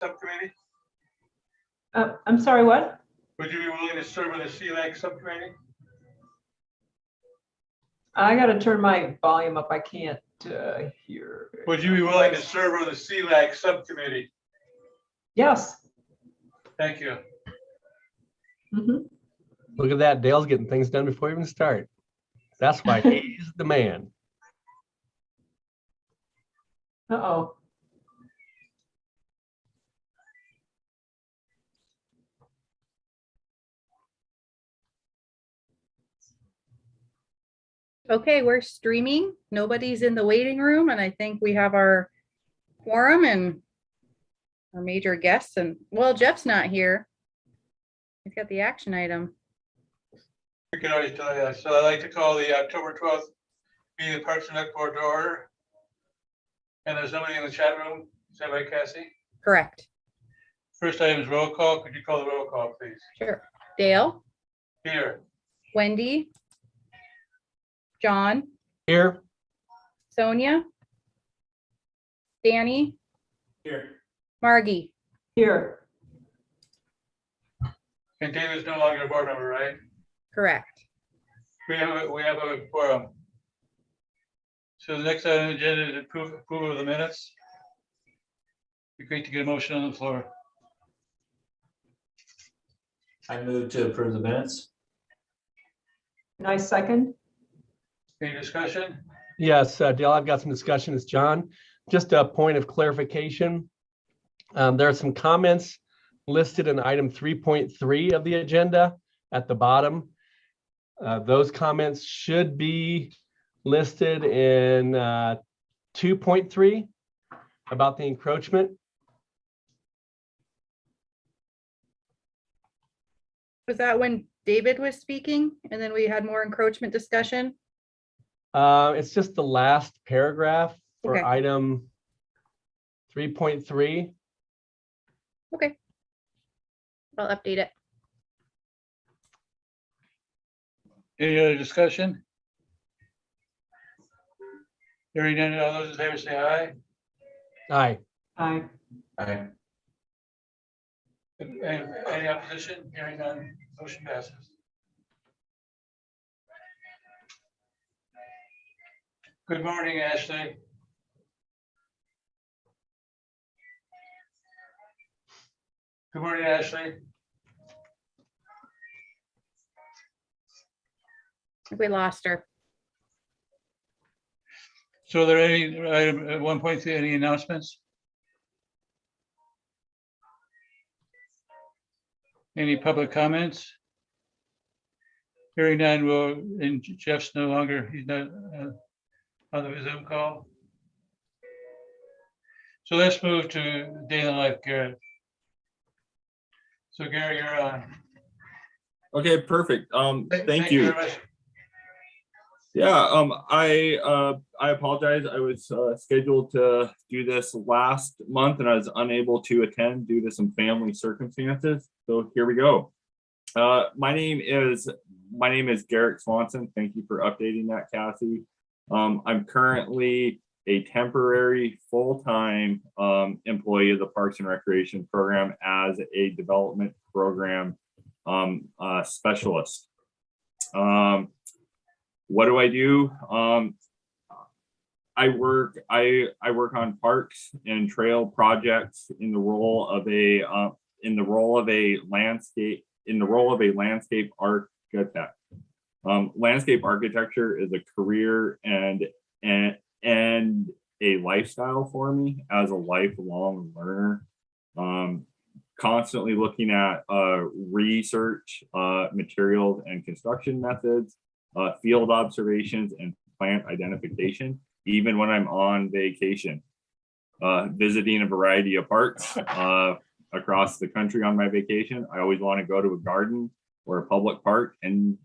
subcommittee? I'm sorry, what? Would you be willing to serve on the CLAC subcommittee? I got to turn my volume up. I can't hear. Would you be willing to serve on the CLAC subcommittee? Yes. Thank you. Mhm. Look at that. Dale's getting things done before we even start. That's why he's the man. Uh-oh. Okay, we're streaming. Nobody's in the waiting room, and I think we have our quorum and our major guests. And well, Jeff's not here. He's got the action item. We can already tell you that. So I'd like to call the October 12th meeting of Parks and Rec Board to order. And there's nobody in the chat room. Is that right, Cassie? Correct. First item is roll call. Could you call the roll call, please? Sure. Dale, Here. Wendy, John, Here. Sonia, Danny, Here. Margie. Here. And David's no longer a board member, right? Correct. We have a quorum. So the next item on the agenda is approval of the minutes. Be great to get a motion on the floor. I move to approve the minutes. Nice second. Any discussion? Yes, Dale, I've got some discussion. It's John. Just a point of clarification. There are some comments listed in item 3.3 of the agenda at the bottom. Those comments should be listed in 2.3 about the encroachment. Was that when David was speaking and then we had more encroachment discussion? It's just the last paragraph for Okay. item 3.3. Okay. I'll update it. Any other discussion? Hearing none, all those in favor say aye. Aye. Aye. Aye. Any opposition? Hearing none, motion passes. Good morning, Ashley. Good morning, Ashley. I think we lost her. So are there any item at 1.3, any announcements? Any public comments? Hearing none, and Jeff's no longer, he's not on the Zoom call. So let's move to daily life, Garrett. So Gary, you're on. Okay, perfect. Thank you you. very much. Yeah, I apologize. I was scheduled to do this last month and I was unable to attend due to some family circumstances. So here we go. My name is Garrett Swanson. Thank you for updating that, Cassie. I'm currently a temporary full-time employee of the Parks and Recreation program as a development program specialist. What do I do? I work on parks and trail projects in the role of a landscape architect. Landscape architecture is a career and a lifestyle for me as a lifelong learner. Constantly looking at research, materials and construction methods, field observations and plant identification, even when I'm on vacation. Visiting a variety of parks across the country on my vacation. I always want to go to a garden or a public park and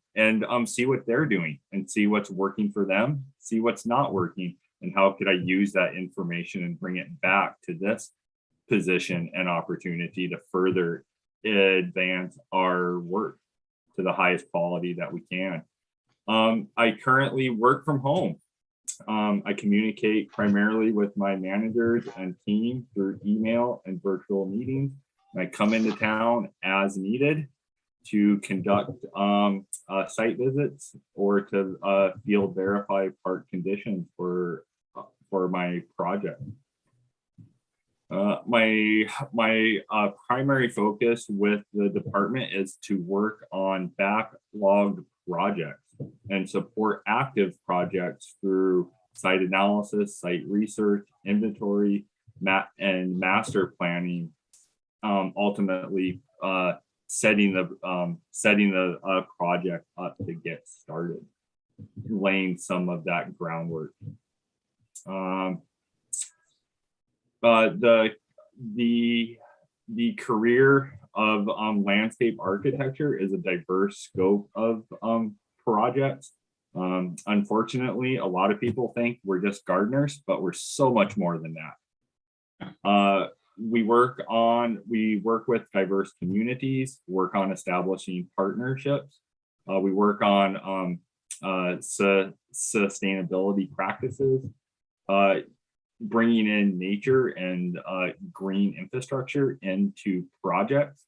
see what they're doing and see what's working for them, see what's not working, and how could I use that information and bring it back to this position and opportunity to further advance our work to the highest quality that we can. I currently work from home. I communicate primarily with my managers and team through email and virtual meetings. I come into town as needed to conduct site visits or to field verify part conditions for my project. My primary focus with the department is to work on backlogged projects and support active projects through site analysis, site research, inventory, and master planning. Ultimately, setting the project up to get started, laying some of that groundwork. The career of landscape architecture is a diverse scope of projects. Unfortunately, a lot of people think we're just gardeners, but we're so much more than that. We work with diverse communities, work on establishing partnerships. We work on sustainability practices, bringing in nature and green infrastructure into projects,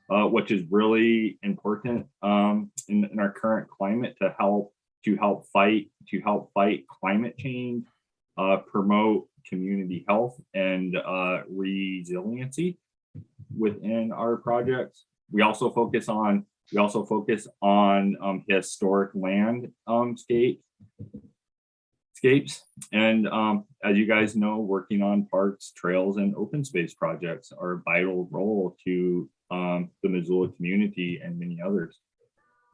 which is really important in our current climate to help fight climate change, promote community health and resiliency within our projects. We also focus on historic landscapes. And as you guys know, working on parks, trails, and open space projects are a vital role to the Missoula community and many others.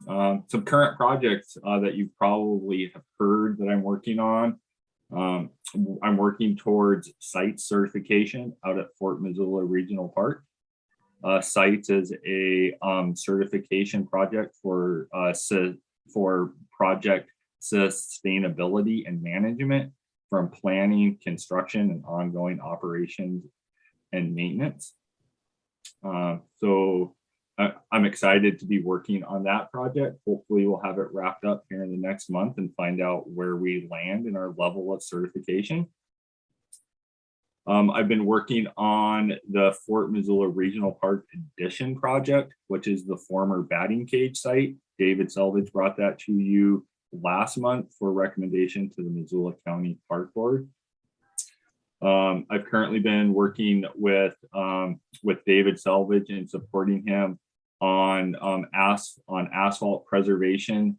Some current projects that you probably have heard that I'm working on. I'm working towards site certification out at Fort Missoula Regional Park. Sites is a certification project for project sustainability and management, from planning, construction, and ongoing operations and maintenance. So I'm excited to be working on that project. Hopefully we'll have it wrapped up here in the next month and find out where we land in our level of certification. I've been working on the Fort Missoula Regional Park Addition project, which is the former batting cage site. David Selvage brought that to you last month for recommendation to the Missoula County Park Board. I've currently been working with David Selvage and supporting him on asphalt preservation,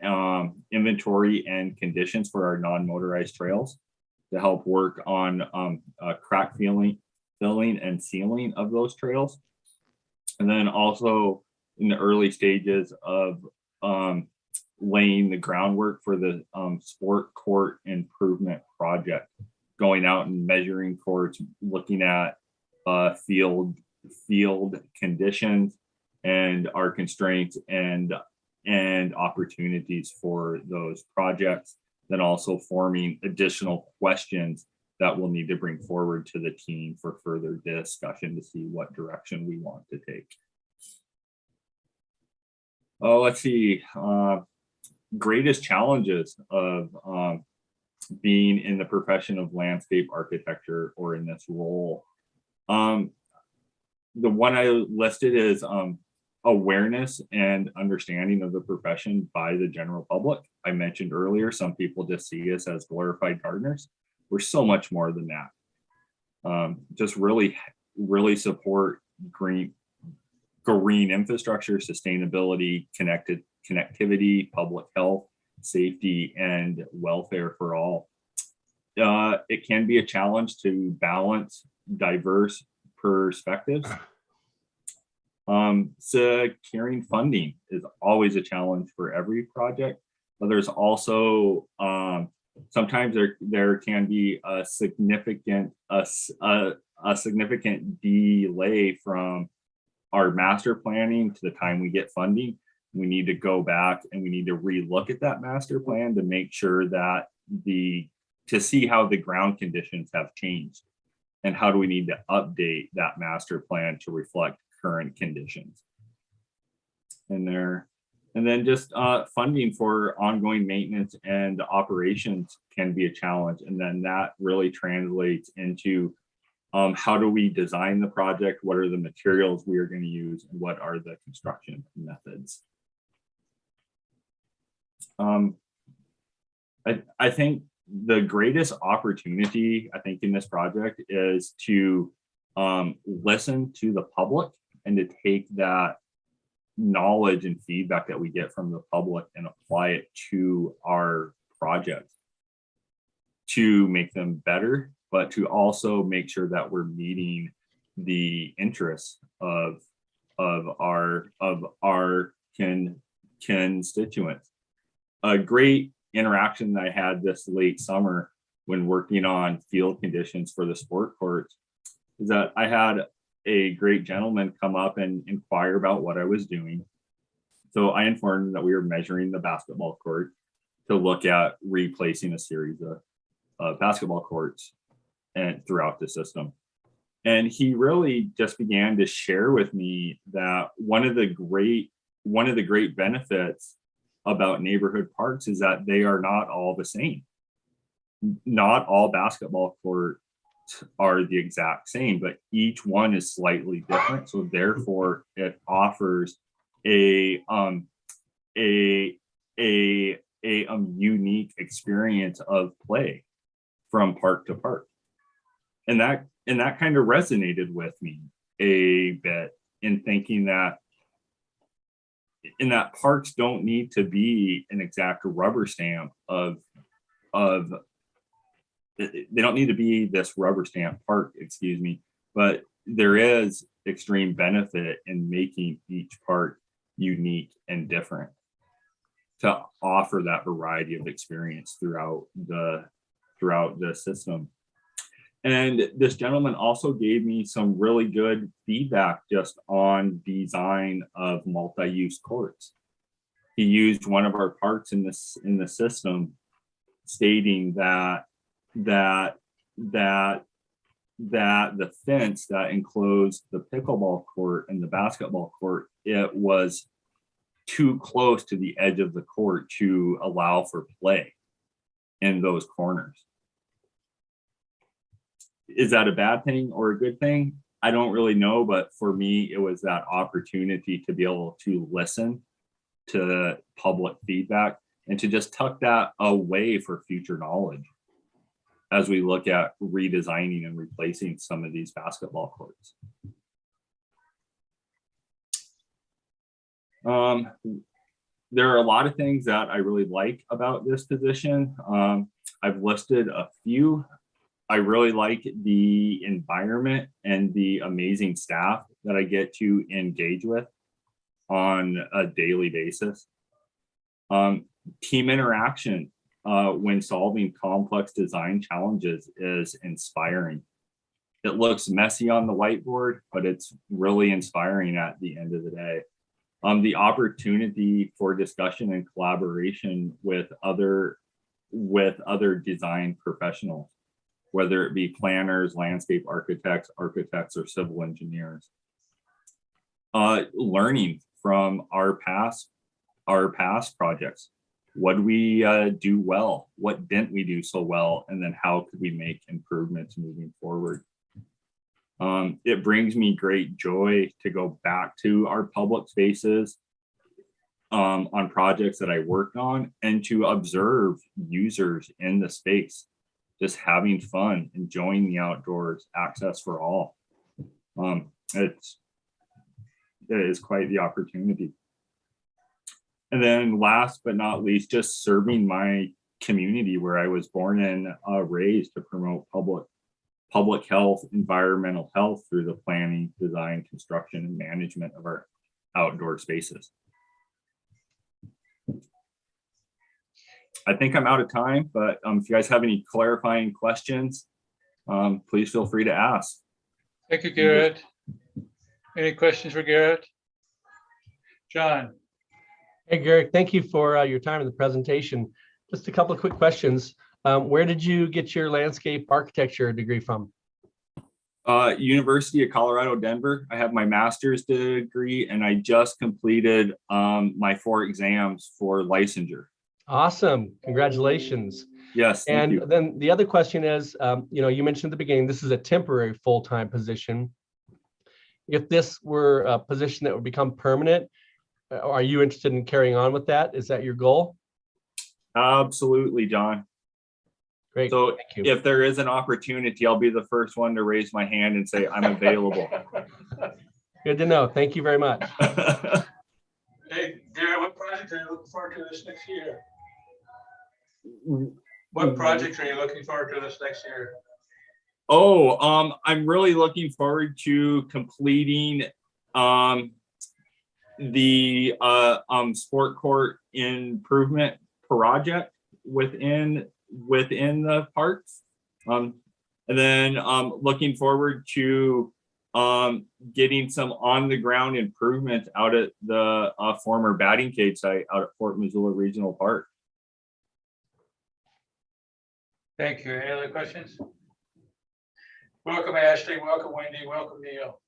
inventory and conditions for our non-motorized trails, to help work on crack filling and sealing of those trails. And then also in the early stages of laying the groundwork for the sport court improvement project, going out and measuring courts, looking at field conditions and our constraints and opportunities for those projects, then also forming additional questions that we'll need to bring forward to the team for further discussion to see what direction we want to take. Oh, let's see. Greatest challenges of being in the profession of landscape architecture or in this role. The one I listed is awareness and understanding of the profession by the general public. I mentioned earlier, some people just see us as glorified gardeners. We're so much more than that. Just really support green infrastructure, sustainability, connectivity, public health, safety, and welfare for all. It can be a challenge to balance diverse perspectives. Securing funding is always a challenge for every project, but there's also sometimes there can be a significant delay from our master planning to the time we get funding. We need to go back and we need to relook at that master plan to make sure that to see how the ground conditions have changed and how do we need to update that master plan to reflect current conditions. And And then just funding for ongoing maintenance and operations can be a challenge. And then that really translates into how do we design the project? What are the materials we are going to use? And what are the construction methods? I think the greatest opportunity, I think, in this project is to listen to the public and to take that knowledge and feedback that we get from the public and apply it to our projects to make them better, but to also make sure that we're meeting the interests of our constituents. A great interaction that I had this late summer when working on field conditions for the sport courts is that I had a great gentleman come up and inquire about what I was doing. So I informed him that we were measuring the basketball court to look at replacing a series of basketball courts and throughout the system. And he really just began to share with me that one of the great benefits about neighborhood parks is that they are not all the same. Not all basketball courts are the exact same, but each one is slightly different. So therefore it offers a unique experience of play from park to park. And that kind of resonated with me a bit in thinking that parks don't need to be an exact rubber stamp they don't need to be this rubber stamp park, excuse me, but there is extreme benefit in making each park unique and different to offer that variety of experience throughout the system. And this gentleman also gave me some really good feedback just on design of multi-use courts. He used one of our parks in the system, stating that the fence that enclosed the pickleball court and the basketball court, it was too close to the edge of the court to allow for play in those corners. Is that a bad thing or a good thing? I don't really know, but for me, it was that opportunity to be able to listen to public feedback and to just tuck that away for future knowledge as we look at redesigning and replacing some of these basketball courts. There are a lot of things that I really like about this position. I've listed a few. I really like the environment and the amazing staff that I get to engage with on a daily basis. Team interaction when solving complex design challenges is inspiring. It looks messy on the whiteboard, but it's really inspiring at the end of the day. The opportunity for discussion and collaboration with other design professionals, whether it be planners, landscape architects, or civil engineers. Learning from our past projects. What did we do well? What didn't we do so well? And then how could we make improvements moving forward? It brings me great joy to go back to our public spaces on projects that I worked on and to observe users in the space, just having fun, enjoying the outdoors, access for all. It is quite the opportunity. And then last but not least, just serving my community where I was born and raised to promote public health, environmental health through the planning, design, construction, and management of our outdoor spaces. I think I'm out of time, but if you guys have any clarifying questions, please feel free to ask. Thank you, Garrett. Any questions for Garrett? John? Hey, Garrick, thank you for your time in the presentation. Just a couple of quick questions. Where did you get your landscape architecture degree from? University of Colorado, Denver. I have my master's degree and I just completed my 4 exams for licensure. Awesome. Congratulations. Yes, thank And you. then the other question is, you mentioned at the beginning, this is a temporary full-time position. If this were a position that would become permanent, are you interested in carrying on with that? Is that your goal? Absolutely, John. Great. So Thank you. if there is an opportunity, I'll be the first one to raise my hand and say I'm available. Good to know. Thank you very much. Hey, Gary, what project are you looking forward to this next year? What projects are you looking forward to this next year? Oh, I'm really looking forward to completing the sport court improvement project within the parks. And then looking forward to getting some on the ground improvements out at the former batting cage site out at Fort Missoula Regional Park. Thank you. Any other questions? Welcome, Ashley. Welcome, Wendy. Welcome, Neil.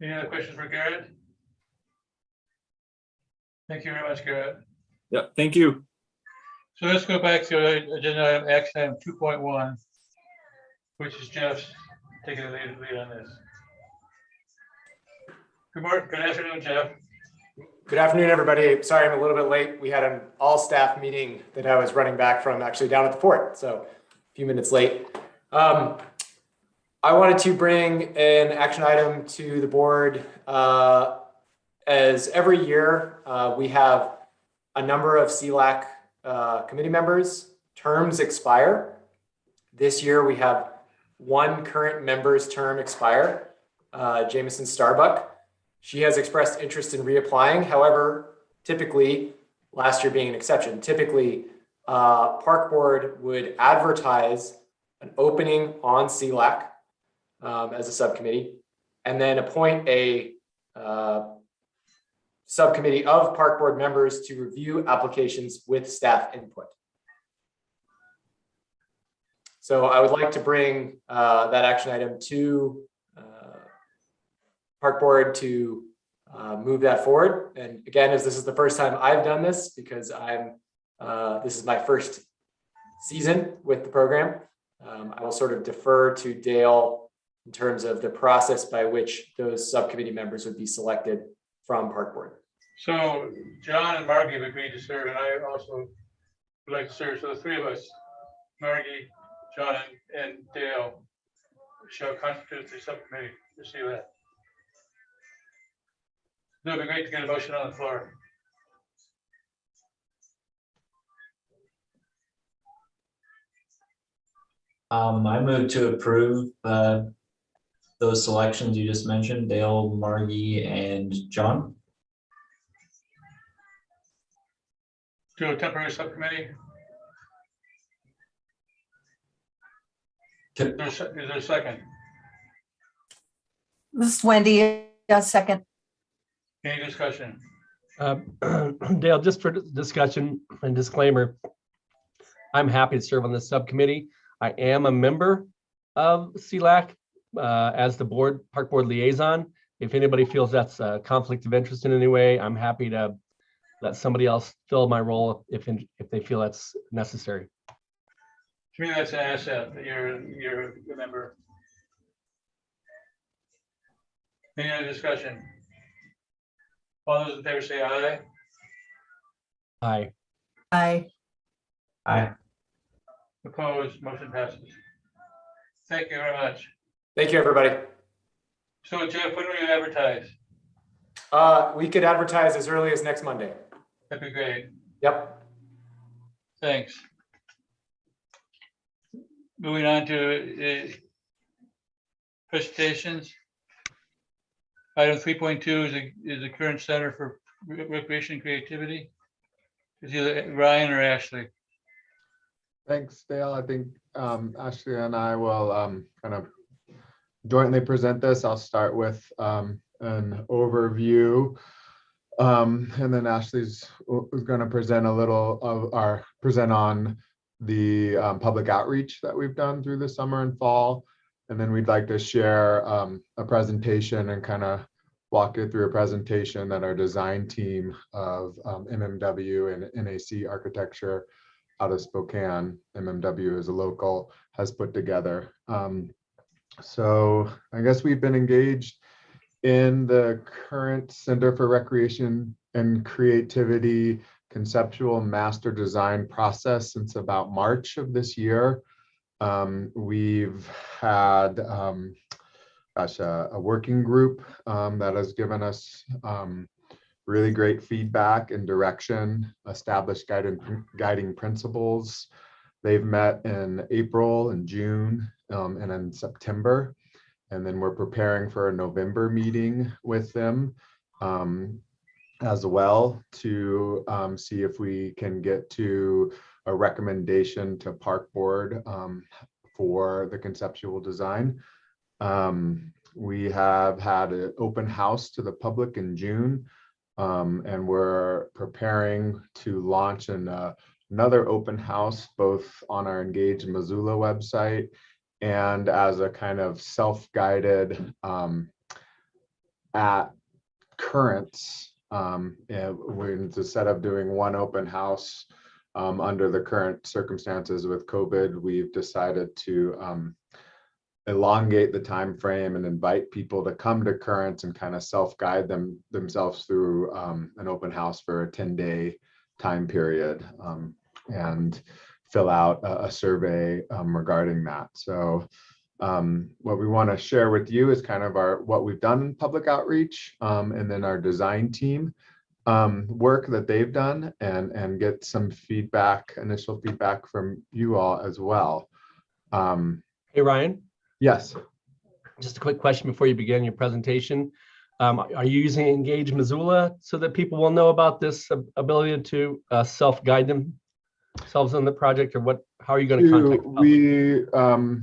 Any other questions for Garrett? Thank you very much, Garrett. Yeah, thank you. So let's go back to agenda item action item 2.1, which is Jeff's taking the lead on this. Good morning, good afternoon, Jeff. Good afternoon, everybody. Sorry, I'm a little bit late. We had an all-staff meeting that I was running back from actually down at the fort, so a few minutes late. I wanted to bring an action item to the board. As every year, we have a number of CLAC committee members' terms expire. This year, we have one current member's term expire, Jameson Starbuck. She has expressed interest in reapplying. However, typically, last year being an exception, typically Park Board would advertise an opening on CLAC as a subcommittee, and then appoint a subcommittee of Park Board members to review applications with staff input. So I would like to bring that action item to Park Board to move that forward. And again, as this is the first time I've done this, because this is my first season with the program, I will sort of defer to Dale in terms of the process by which those subcommittee members would be selected from Park Board. So John and Margie have agreed to serve, and I also would like to serve. So the three of us, Margie, John, and Dale, shall constitute the subcommittee to see that. It would be great to get a motion on the floor. I move to approve those selections you just mentioned, Dale, Margie, and John. To a temporary subcommittee. Is there a second? This is Wendy, a second. Any discussion? Dale, just for discussion and disclaimer, I'm happy to serve on this subcommittee. I am a member of CLAC as the Park Board liaison. If anybody feels that's a conflict of interest in any way, I'm happy to let somebody else fill my role if they feel that's necessary. To me, that's an asset that you're a member. Any other discussion? All those in favor say aye. Aye. Aye. Aye. Opposed, motion passes. Thank you very much. Thank you, everybody. So Jeff, when will you advertise? We could advertise as early as next Monday. That'd be great. Yep. Thanks. Moving on to presentations. Item 3.2 is the current Center for Recreation and Creativity. Is either Ryan or Ashley? Thanks, Dale. I think Ashley and I will kind of jointly present this. I'll start with an overview, and then Ashley's going to present a little of present on the public outreach that we've done through the summer and fall. And then we'd like to share a presentation and kind of walk you through a presentation that our design team of MMW and NAC Architecture out of Spokane, MMW is a local, has put together. So I guess we've been engaged in the current Center for Recreation and Creativity conceptual master design process since about March of this year. We've had a working group that has given us really great feedback and direction, established guiding principles. They've met in April and June and in September. And then we're preparing for a November meeting with them as well to see if we can get to a recommendation to Park Board for the conceptual design. We have had an open house to the public in June, and we're preparing to launch another open house both on our Engage Missoula website and as a kind of self-guided at Currents. Instead of doing one open house under the current circumstances with COVID, we've decided to elongate the time frame and invite people to come to Currents and kind of self-guide themselves through an open house for a 10-day time period and fill out a survey regarding that. So what we want to share with you is kind of what we've done in public outreach and then our design team work that they've done and get some feedback, initial feedback from you all as well. Hey, Ryan, Yes. just a quick question before you begin your presentation. Are you using Engage Missoula so that people will know about this ability to self-guide themselves on the project, or how are you going to contact the public?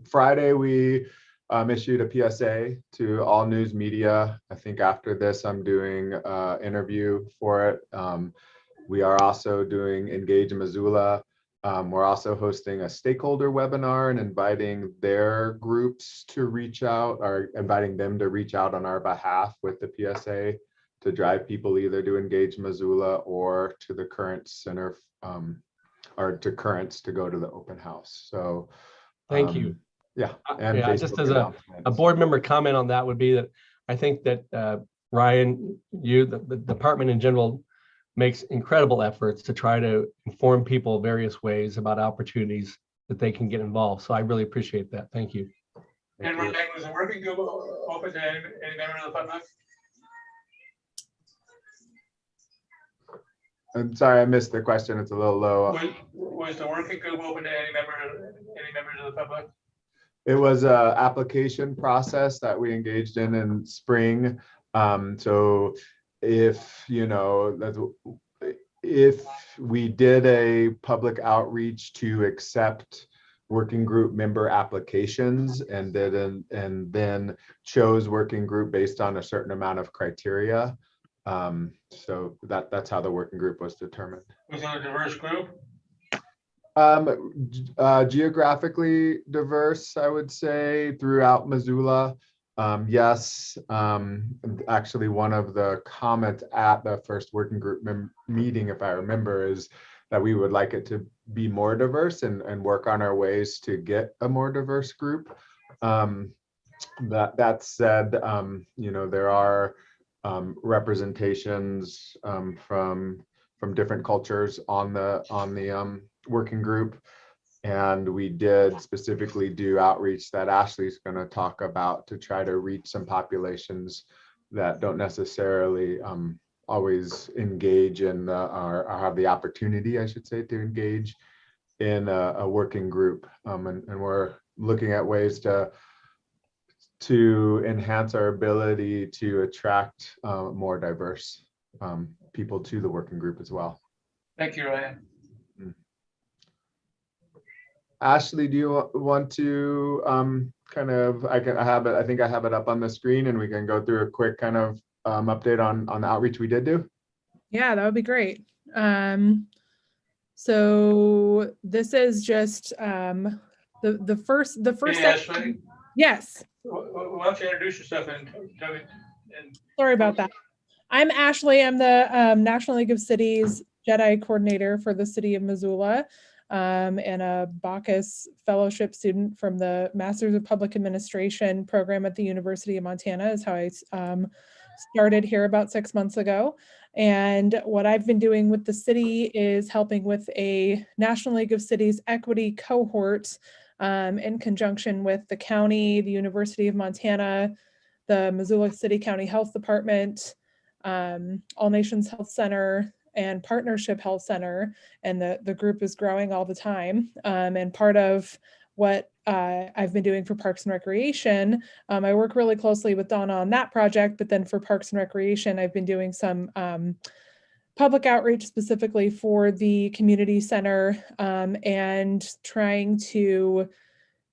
Friday, we issued a PSA to all news media. I think after this, I'm doing an interview for it. We are also doing Engage Missoula. We're also hosting a stakeholder webinar and inviting their groups to reach out, or inviting them to reach out on our behalf with the PSA to drive people either to Engage Missoula or to the Current Center or to Currents to go to the open house. So Thank you. Yeah. Yeah, just Facebook as a announcements. board member comment on that would be that I think that Ryan, the department in general makes incredible efforts to try to inform people various ways about opportunities that they can get involved. So I really appreciate that. Thank you. And Ryan, was the working group open to any member of the public? I'm sorry, I missed the question. It's a little low. Was the working group open to any members of the public? It was a application process that we engaged in spring. So if we did a public outreach to accept working group member applications and then chose working group based on a certain amount of criteria. So that's how the working group was determined. Was it a diverse group? Geographically diverse, I would say, throughout Missoula. Yes, actually one of the comments at the first working group meeting, if I remember, is that we would like it to be more diverse and work on our ways to get a more diverse group. That said, there are representations from different cultures on the working group, and we did specifically do outreach that Ashley's going to talk about to try to reach some populations that don't necessarily always engage in or have the opportunity, I should say, to engage in a working group, and we're looking at ways to enhance our ability to attract more diverse people to the working group as well. Thank you, Ryan. Ashley, do you want to I think I have it up on the screen and we can go through a quick kind of update on the outreach we did do? Yeah, that would be great. So this is just the first Hey, Ashley, Yes, why don't you introduce yourself and tell me, and sorry about that. I'm Ashley. I'm the National League of Cities Jedi Coordinator for the city of Missoula, and a Bacchus Fellowship student from the Masters of Public Administration program at the University of Montana is how I started here about 6 months ago. And what I've been doing with the city is helping with a National League of Cities equity cohort in conjunction with the county, the University of Montana, the Missoula City County Health Department, All Nations Health Center, and Partnership Health Center. And the group is growing all the time. And part of what I've been doing for Parks and Recreation, I work really closely with Donna on that project, but then for Parks and Recreation, I've been doing some public outreach specifically for the community center, and trying to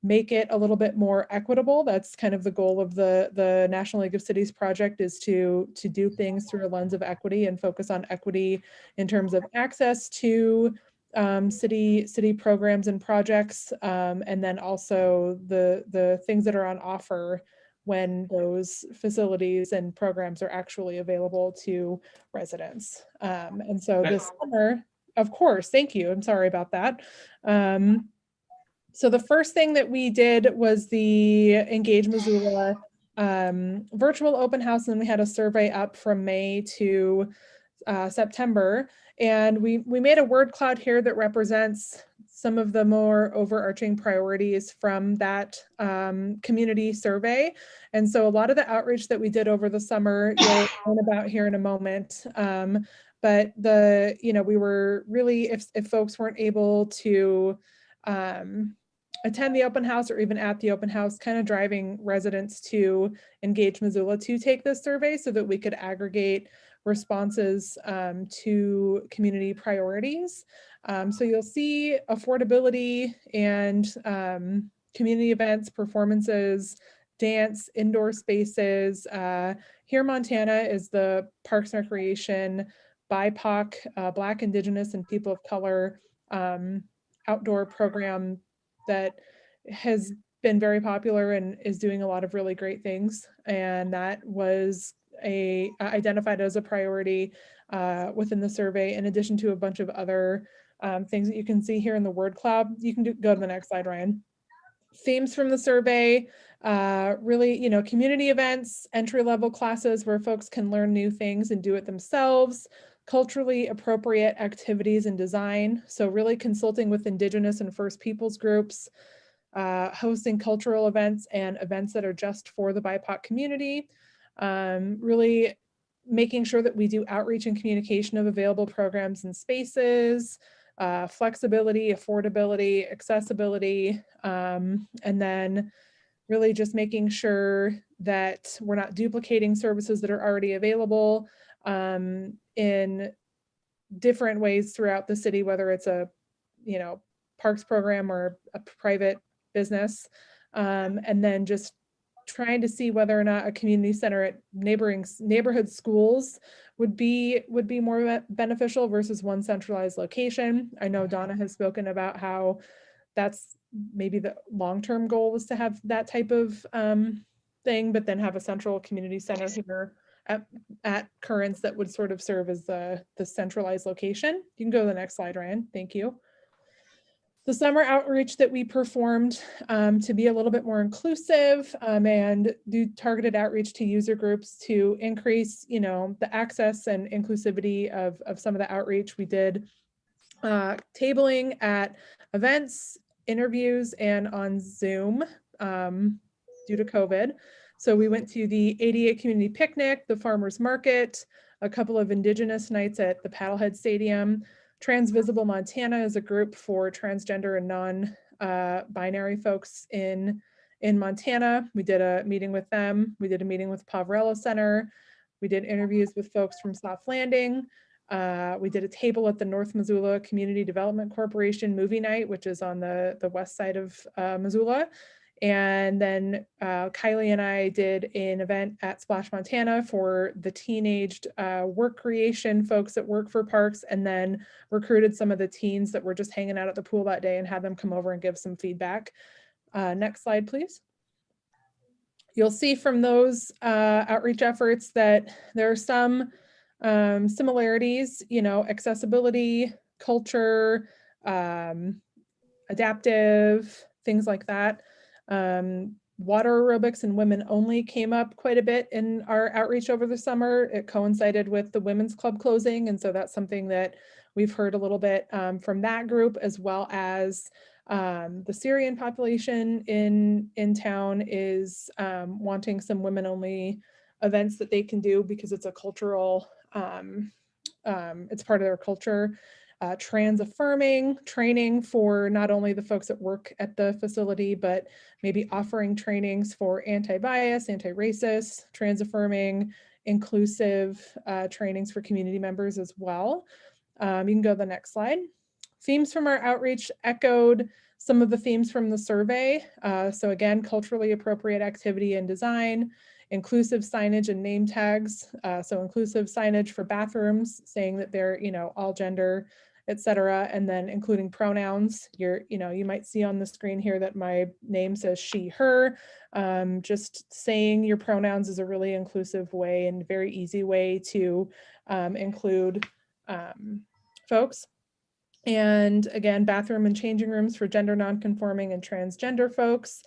make it a little bit more equitable. That's kind of the goal of the National League of Cities project, is to do things through a lens of equity and focus on equity in terms of access to city programs and projects, and then also the things that are on offer when those facilities and programs are actually available to residents. And so this summer, of course, thank you. I'm sorry about that. So the first thing that we did was the Engage Missoula virtual open house, and we had a survey up from May to September. And we made a word cloud here that represents some of the more overarching priorities from that community survey. And so a lot of the outreach that we did over the summer, you'll learn about here in a moment. But we were really, if folks weren't able to attend the open house or even at the open house, kind of driving residents to Engage Missoula to take this survey so that we could aggregate responses to community priorities. So you'll see affordability and community events, performances, dance, indoor spaces. Here, Montana is the Parks and Recreation BIPOC, Black, Indigenous, and People of Color outdoor program that has been very popular and is doing a lot of really great things. And that was identified as a priority within the survey, in addition to a bunch of other things that you can see here in the word cloud. You can go to the next slide, Ryan. Themes from the survey, really, community events, entry-level classes where folks can learn new things and do it themselves, culturally appropriate activities and design. So really consulting with Indigenous and First Peoples groups, hosting cultural events and events that are just for the BIPOC community, really making sure that we do outreach and communication of available programs and spaces, flexibility, affordability, accessibility, and then really just making sure that we're not duplicating services that are already available in different ways throughout the city, whether it's a parks program or a private business, and then just trying to see whether or not a community center at neighborhood schools would be more beneficial versus one centralized location. I know Donna has spoken about how that's maybe the long-term goal was to have that type of thing, but then have a central community center here at Currents that would sort of serve as the centralized location. You can go to the next slide, Ryan. Thank you. The summer outreach that we performed to be a little bit more inclusive and do targeted outreach to user groups to increase, the access and inclusivity of some of the outreach. We did tabling at events, interviews, and on Zoom due to COVID. So we went to the 88 community picnic, the farmers market, a couple of Indigenous nights at the Paddlehead Stadium. Transvisible Montana is a group for transgender and non-binary folks in Montana. We did a meeting with them. We did a meeting with Poverello Center. We did interviews with folks from Soft Landing. We did a table at the North Missoula Community Development Corporation movie night, which is on the west side of Missoula. And then Kylie and I did an event at Splash Montana for the teenaged work creation folks that work for parks, and then recruited some of the teens that were just hanging out at the pool that day and had them come over and give some feedback. Next slide, please. You'll see from those outreach efforts that there are some similarities, you know, accessibility, culture, adaptive, things like that. Water aerobics and women only came up quite a bit in our outreach over the summer. It coincided with the women's club closing. And so that's something that we've heard a little bit from that group, as well as the Syrian population in town is wanting some women only events that they can do because it's a cultural, it's part of their culture. Trans affirming training for not only the folks that work at the facility, but maybe offering trainings for anti-bias, anti-racist, trans affirming, inclusive trainings for community members as well. You can go to the next slide. Themes from our outreach echoed some of the themes from the survey. So again, culturally appropriate activity and design, inclusive signage and name tags. So inclusive signage for bathrooms, saying that they're, you know, all gender, etc. And then including pronouns. You might see on the screen here that my name says she, her. Just saying your pronouns is a really inclusive way and very easy way to include folks. And again, bathroom and changing rooms for gender nonconforming and transgender folks.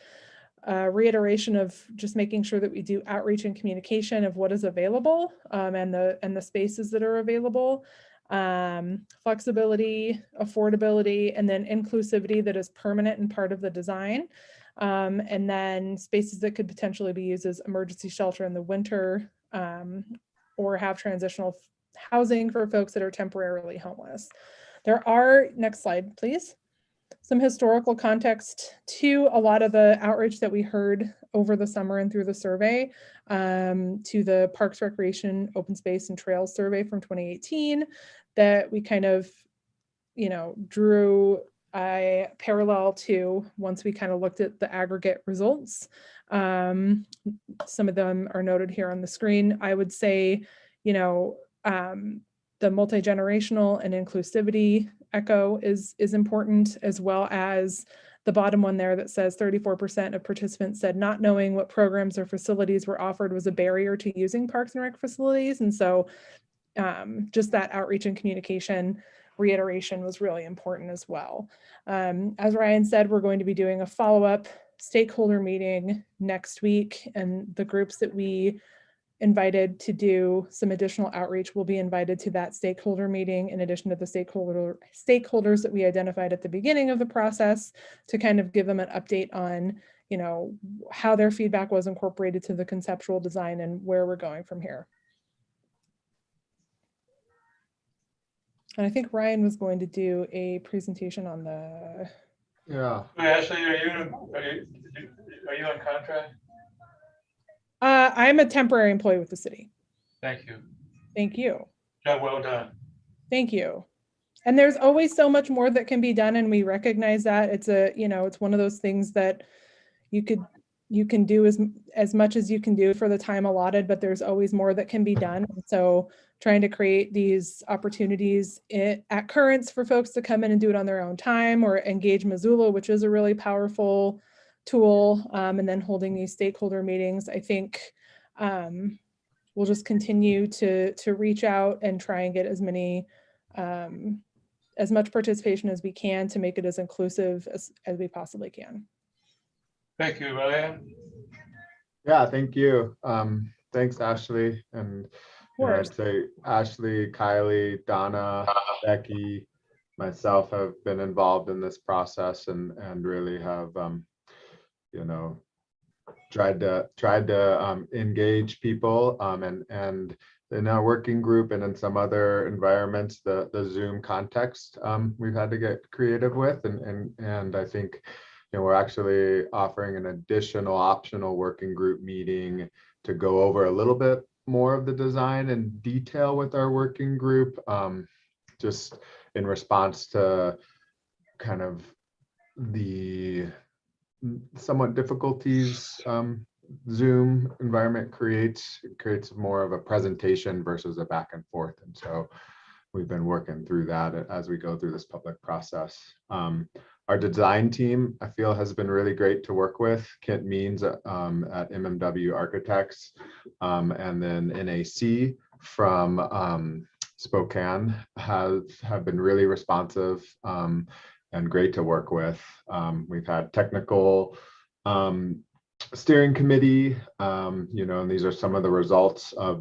Reiteration of just making sure that we do outreach and communication of what is available and the spaces that are available. Flexibility, affordability, and then inclusivity that is permanent and part of the design. And then spaces that could potentially be used as emergency shelter in the winter or have transitional housing for folks that are temporarily homeless. There are, next slide, please, some historical context to a lot of the outreach that we heard over the summer and through the survey, to the Parks, Recreation, Open Space and Trails survey from 2018 that we kind of, you know, drew a parallel to once we kind of looked at the aggregate results. Some of them are noted here on the screen. I would say, you know, the multi-generational and inclusivity echo is important, as well as the bottom one there that says 34% of participants said not knowing what programs or facilities were offered was a barrier to using Parks and Rec facilities. And so just that outreach and communication reiteration was really important as well. As Ryan said, we're going to be doing a follow-up stakeholder meeting next week, and the groups that we invited to do some additional outreach will be invited to that stakeholder meeting, in addition to the stakeholders that we identified at the beginning of the process, to kind of give them an update on, you know, how their feedback was incorporated to the conceptual design and where we're going from here. And I think Ryan was going to do a presentation on the. Yeah. Ashley, are you on contract? I'm a temporary employee with the city. Thank you. Thank you. Job well done. Thank you. And there's always so much more that can be done, and we recognize that. It's a, you know, it's one of those things that you can do as much as you can do for the time allotted, but there's always more that can be done. And so trying to create these opportunities at Currents for folks to come in and do it on their own time, or engage Missoula, which is a really powerful tool, and then holding these stakeholder meetings, I think we'll just continue to reach out and try and get as much participation as we can to make it as inclusive as we possibly can. Thank you, Ryan. Yeah, thank you. Thanks, Ashley. And you know, I'd say Ashley, Kylie, Donna, Becky, myself have been involved in this process and really have you know, tried to engage people and in our working group and in some other environments, the Zoom context we've had to get creative with, and I think, you know, we're actually offering an additional optional working group meeting to go over a little bit more of the design and detail with our working group, just in response to kind of the somewhat difficulties Zoom environment creates. It creates more of a presentation versus a back and forth. And so we've been working through that as we go through this public process. Our design team, I feel, has been really great to work with. Kent Means at MMW Architects, and then NAC from Spokane have been really responsive and great to work with. We've had technical steering committee, and these are some of the results of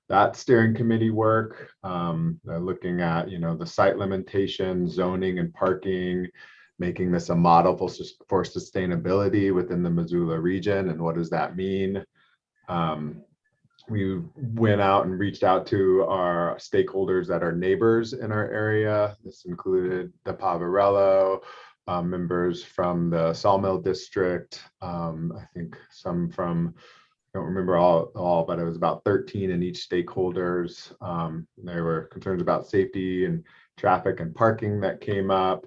that steering committee work, looking at, the site limitation, zoning and parking, making this a model for sustainability within the Missoula region. And what does that mean? We went out and reached out to our stakeholders that are neighbors in our area. This included the Pavarello, members from the Sawmill District. I think some from, I don't remember all, but it was about 13 in each stakeholders. There were concerns about safety and traffic and parking that came up.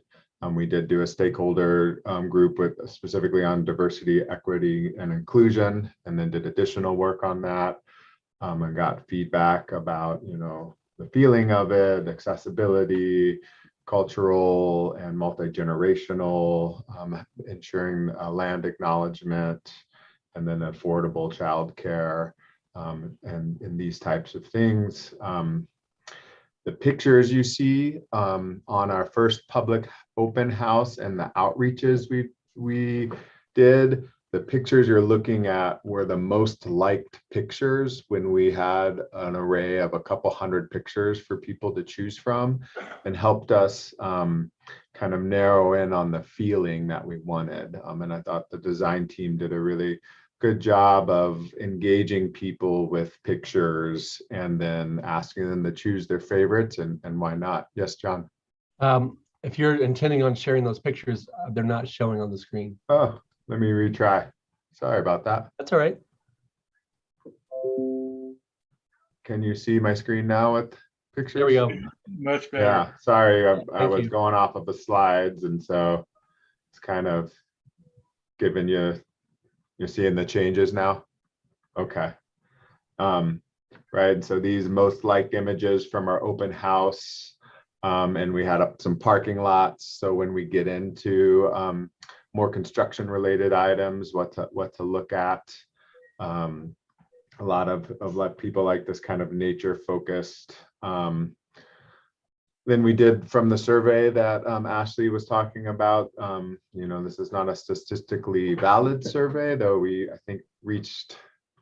We did do a stakeholder group with specifically on diversity, equity, and inclusion, and then did additional work on that. And got feedback about, the feeling of it, accessibility, cultural and multi-generational, ensuring land acknowledgement, and then affordable childcare, and these types of things. The pictures you see on our first public open house and the outreaches we did, the pictures you're looking at were the most liked pictures when we had an array of a couple hundred pictures for people to choose from, and helped us kind of narrow in on the feeling that we wanted. And I thought the design team did a really good job of engaging people with pictures and then asking them to choose their favorites and why not. Yes, John. If you're intending on sharing those pictures, they're not showing on the screen. Oh, let me retry. Sorry about that. That's all right. Can you see my screen now with pictures? There we go. Much better. Yeah, sorry, I Thank was you. going off of the slides, and so it's kind of giving you're seeing the changes now. Okay. Right, so these most liked images from our open house, and we had some parking lots. So when we get into more construction related items, what to look at. A lot of people like this kind of nature focused. Then we did from the survey that Ashley was talking about, this is not a statistically valid survey, though I think reached,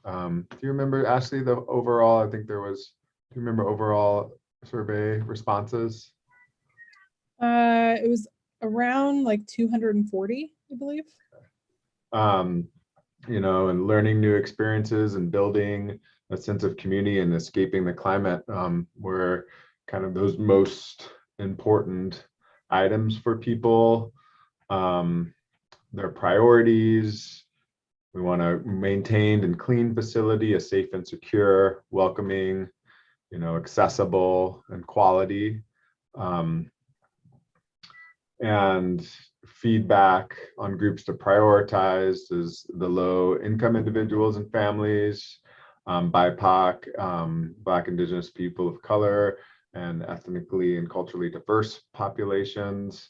do you remember, Ashley, the overall, I think there was, do you remember overall survey responses? It was around like 240, I believe. And learning new experiences and building a sense of community and escaping the climate were kind of those most important items for people. Their priorities. We want a maintained and clean facility, a safe and secure, welcoming, accessible and quality. And feedback on groups to prioritize is the low income individuals and families, BIPOC, Black, Indigenous people of color, and ethnically and culturally diverse populations,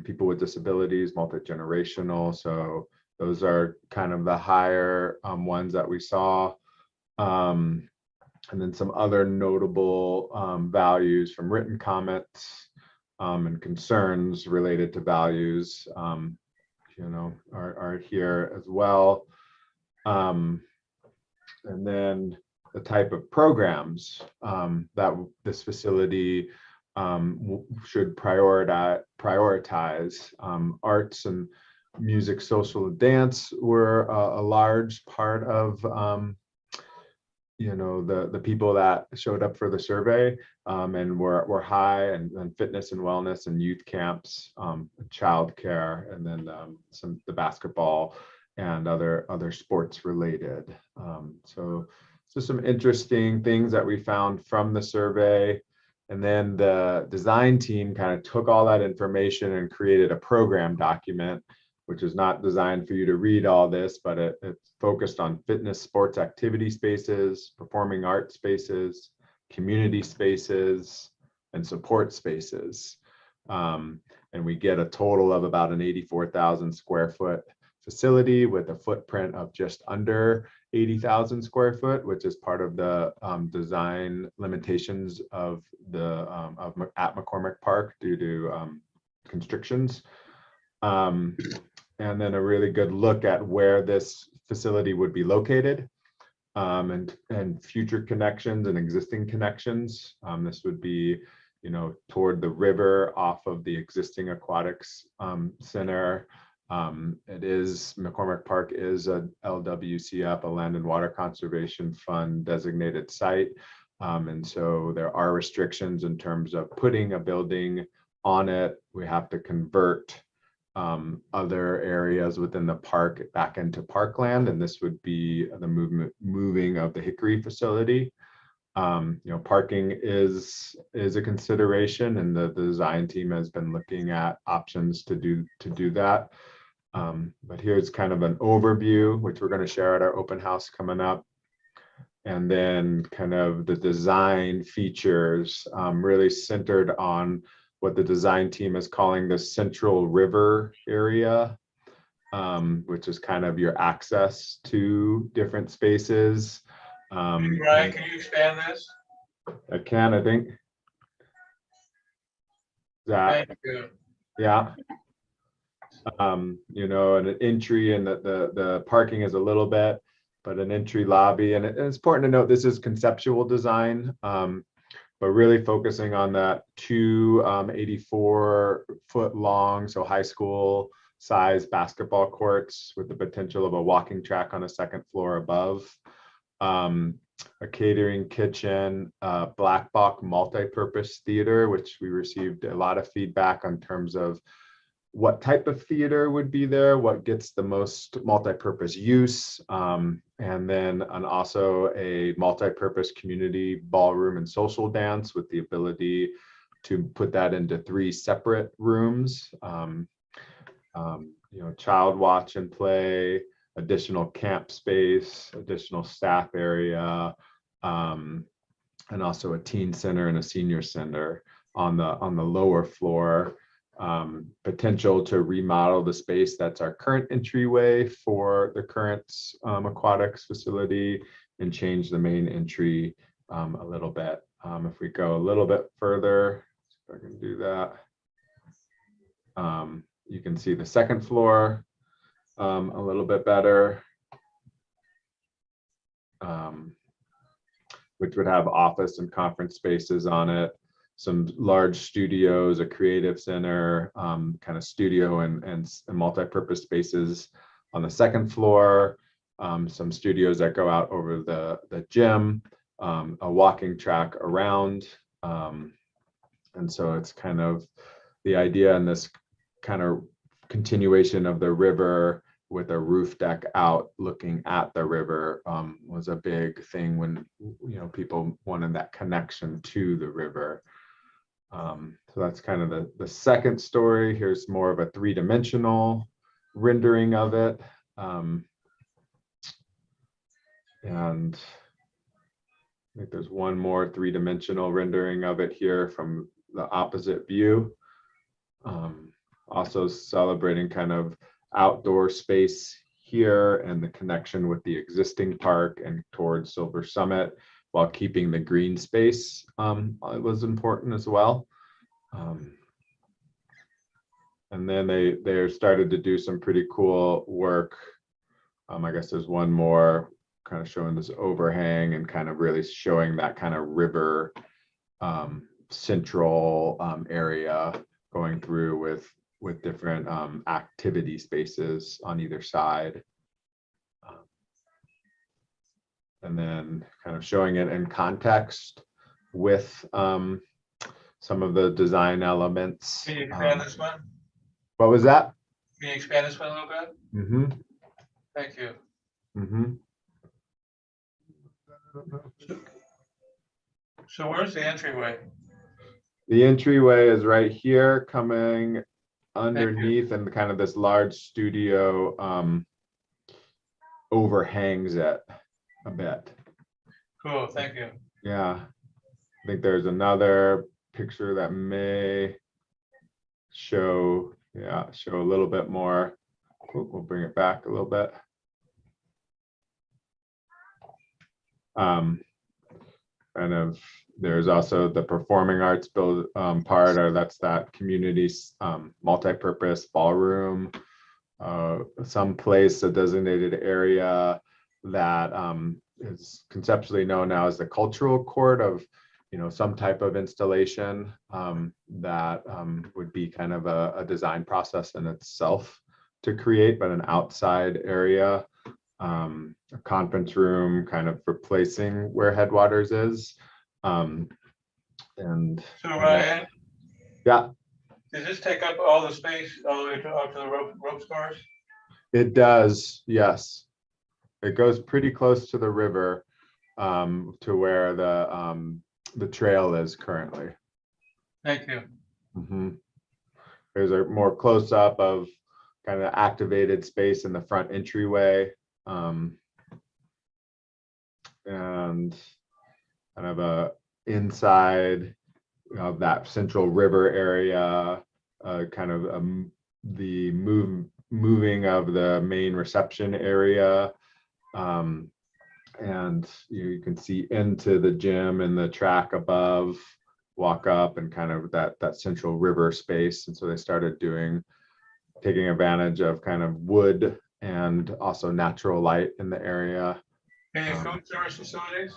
people with disabilities, multi-generational. So those are kind of the higher ones that we saw. And then some other notable values from written comments and concerns related to values, are here as well. And then the type of programs that this facility should prioritize. Arts and music, social dance were a large part of the people that showed up for the survey, and were high, and fitness and wellness and youth camps, childcare, and then the basketball and other sports related. So some interesting things that we found from the survey. And then the design team kind of took all that information and created a program document, which is not designed for you to read all this, but it's focused on fitness, sports activity spaces, performing art spaces, community spaces, and support spaces. And we get a total of about an 84,000 square foot facility with a footprint of just under 80,000 square foot, which is part of the design limitations of the at McCormick Park due to constrictions. And then a really good look at where this facility would be located, and future connections and existing connections. This would be, you know, toward the river off of the existing aquatics center. McCormick Park is a LWCF, a Land and Water Conservation Fund designated site. And so there are restrictions in terms of putting a building on it. We have to convert other areas within the park back into parkland, and this would be the moving of the Hickory facility. You know, parking is a consideration, and the design team has been looking at options to do that. But here's kind of an overview, which we're going to share at our open house coming up. And then kind of the design features, really centered on what the design team is calling the Central River area, which is kind of your access to different spaces. Brian, can you expand this? I can, I think. That, Thank you. yeah. You know, an entry and the parking is a little bit, but an entry lobby. And it's important to note this is conceptual design, but really focusing on that 84-foot long, so high school size basketball courts with the potential of a walking track on a second floor above. A catering kitchen, black box multi-purpose theater, which we received a lot of feedback on terms of what type of theater would be there, what gets the most multi-purpose use, and then also a multi-purpose community ballroom and social dance with the ability to put that into 3 separate rooms. You know, child watch and play, additional camp space, additional staff area, and also a teen center and a senior center on the lower floor. Potential to remodel the space that's our current entryway for the current aquatics facility and change the main entry a little bit. If we go a little bit further, if I can do that, you can see the second floor a little bit better, which would have office and conference spaces on it. Some large studios, a creative center, kind of studio and multi-purpose spaces on the second floor, some studios that go out over the gym, a walking track around. And so it's kind of the idea in this kind of continuation of the river with a roof deck out looking at the river was a big thing when, you know, people wanted that connection to the river. So that's kind of the second story. Here's more of a 3-dimensional rendering of it. And I think there's one more 3-dimensional rendering of it here from the opposite view. Also celebrating kind of outdoor space here and the connection with the existing park and towards Silver Summit, while keeping the green space was important as well. And then they started to do some pretty cool work. I guess there's one more kind of showing this overhang and kind of really showing that kind of river central area going through with different activity spaces on either side. And then kind of showing it in context with some of the design elements. Can you expand this one? What was that? Can you expand this one a little bit? Mm-hmm. Thank you. Mm-hmm. So where's the entryway? The entryway is right here, coming underneath and kind of this large studio overhangs it a bit. Cool, thank you. Yeah, I think there's another picture that may show, show a little bit more. We'll bring it back a little bit. Kind of, there's also the performing arts build part, or that's that community multi-purpose ballroom, some place, a designated area that is conceptually known now as the cultural court of, some type of installation that would be kind of a design process in itself to create, but an outside area, a conference room, kind of replacing where Headwaters is. And So Ryan, yeah, does this take up all the space all the way up to the rope cars? it does. Yes, it goes pretty close to the river, to where the trail is currently. Thank you. There's a more close up of kind of activated space in the front entryway, and kind of a inside of that central river area, kind of the moving of the main reception area, and you can see into the gym and the track above, walk up, and kind of that central river space. And so they started taking advantage of kind of wood and also natural light in the area. Any food service facilities?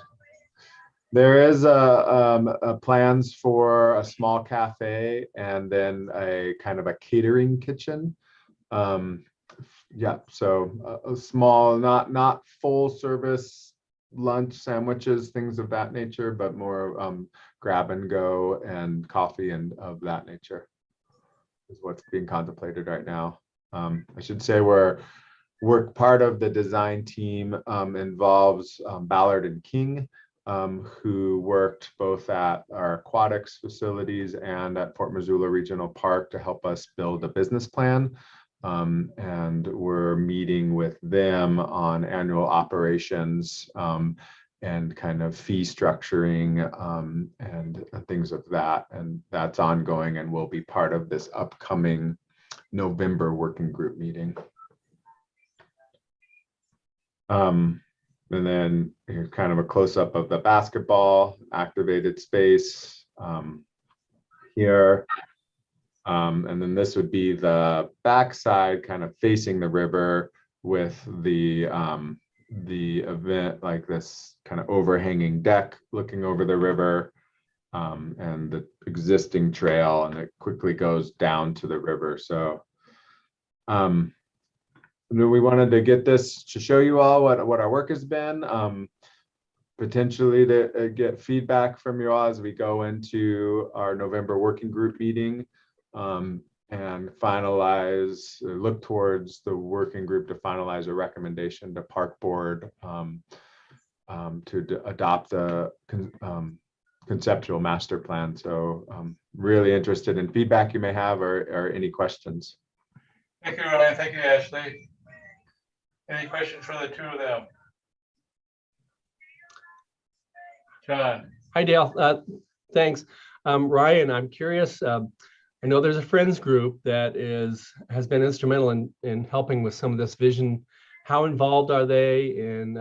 There is a plans for a small cafe and then a kind of a catering kitchen. Yeah, so a small, not full service lunch, sandwiches, things of that nature, but more grab and go and coffee and of that nature is what's being contemplated right now. I should say we're part of the design team involves Ballard and King, who worked both at our aquatics facilities and at Fort Missoula Regional Park to help us build a business plan. And we're meeting with them on annual operations and kind of fee structuring and things of that. And that's ongoing and will be part of this upcoming November working group meeting. And then here's kind of a close-up of the basketball activated space here. And then this would be the backside kind of facing the river with the event, like this kind of overhanging deck looking over the river, and the existing trail, and it quickly goes down to the river. So we wanted to get this to show you all what our work has been, potentially to get feedback from you all as we go into our November working group meeting, and finalize, look towards the working group to finalize a recommendation to Park Board to adopt the conceptual master plan. So really interested in feedback you may have or any questions. Thank you, Ryan. Thank you, Ashley. Any questions for the two of them? John. Hi, Dale. Thanks. Ryan, I'm curious. I know there's a friends group that has been instrumental in helping with some of this vision. How involved are they in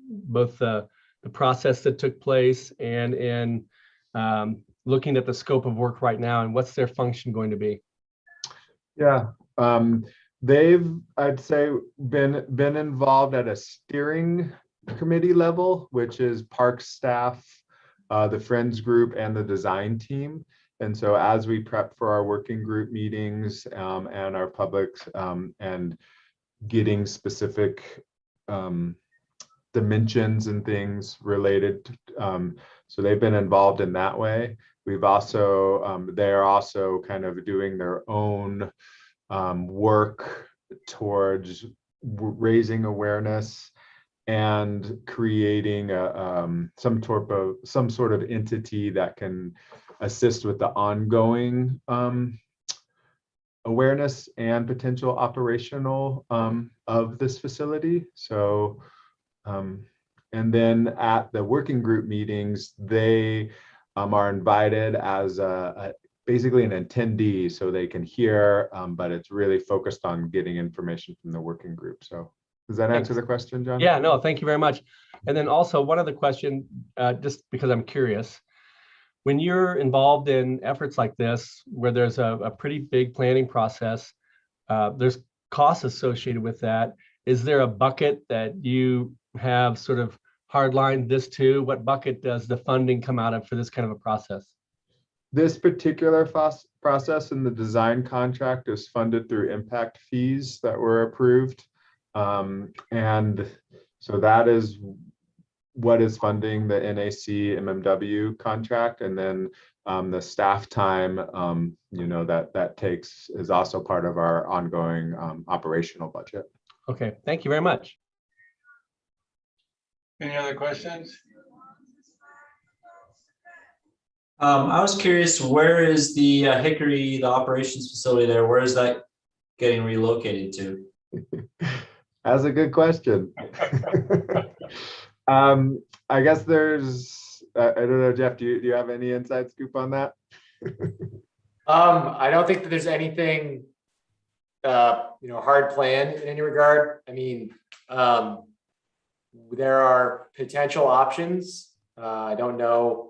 both the process that took place and in looking at the scope of work right now, and what's their function going to be? Yeah, they've, I'd say, been involved at a steering committee level, which is park staff, the friends group, and the design team. And so as we prep for our working group meetings and our publics and getting specific dimensions and things related, so they've been involved in that way. We've also, they're also kind of doing their own work towards raising awareness and creating some sort of entity that can assist with the ongoing awareness and potential operational of this facility. So, and then at the working group meetings, they are invited as basically an attendee, so they can hear, but it's really focused on getting information from the working group. So does that answer the question, John? Yeah, no, thank you very much. And then also one other question, just because I'm curious, when you're involved in efforts like this, where there's a pretty big planning process, there's costs associated with that. Is there a bucket that you have sort of hardlined this to? What bucket does the funding come out of for this kind of a process? This particular process in the design contract is funded through impact fees that were approved. And so that is what is funding the NAC MMW contract. And then the staff time, that takes is also part of our ongoing operational budget. Okay, thank you very much. Any other questions? I was curious, where is the Hickory, the operations facility there? Where is that getting relocated to? That's a good question. I guess there's, I don't know, Jeff, do you have any inside scoop on that? I don't think that there's anything, hard planned in any regard. I mean, there are potential options. I don't know,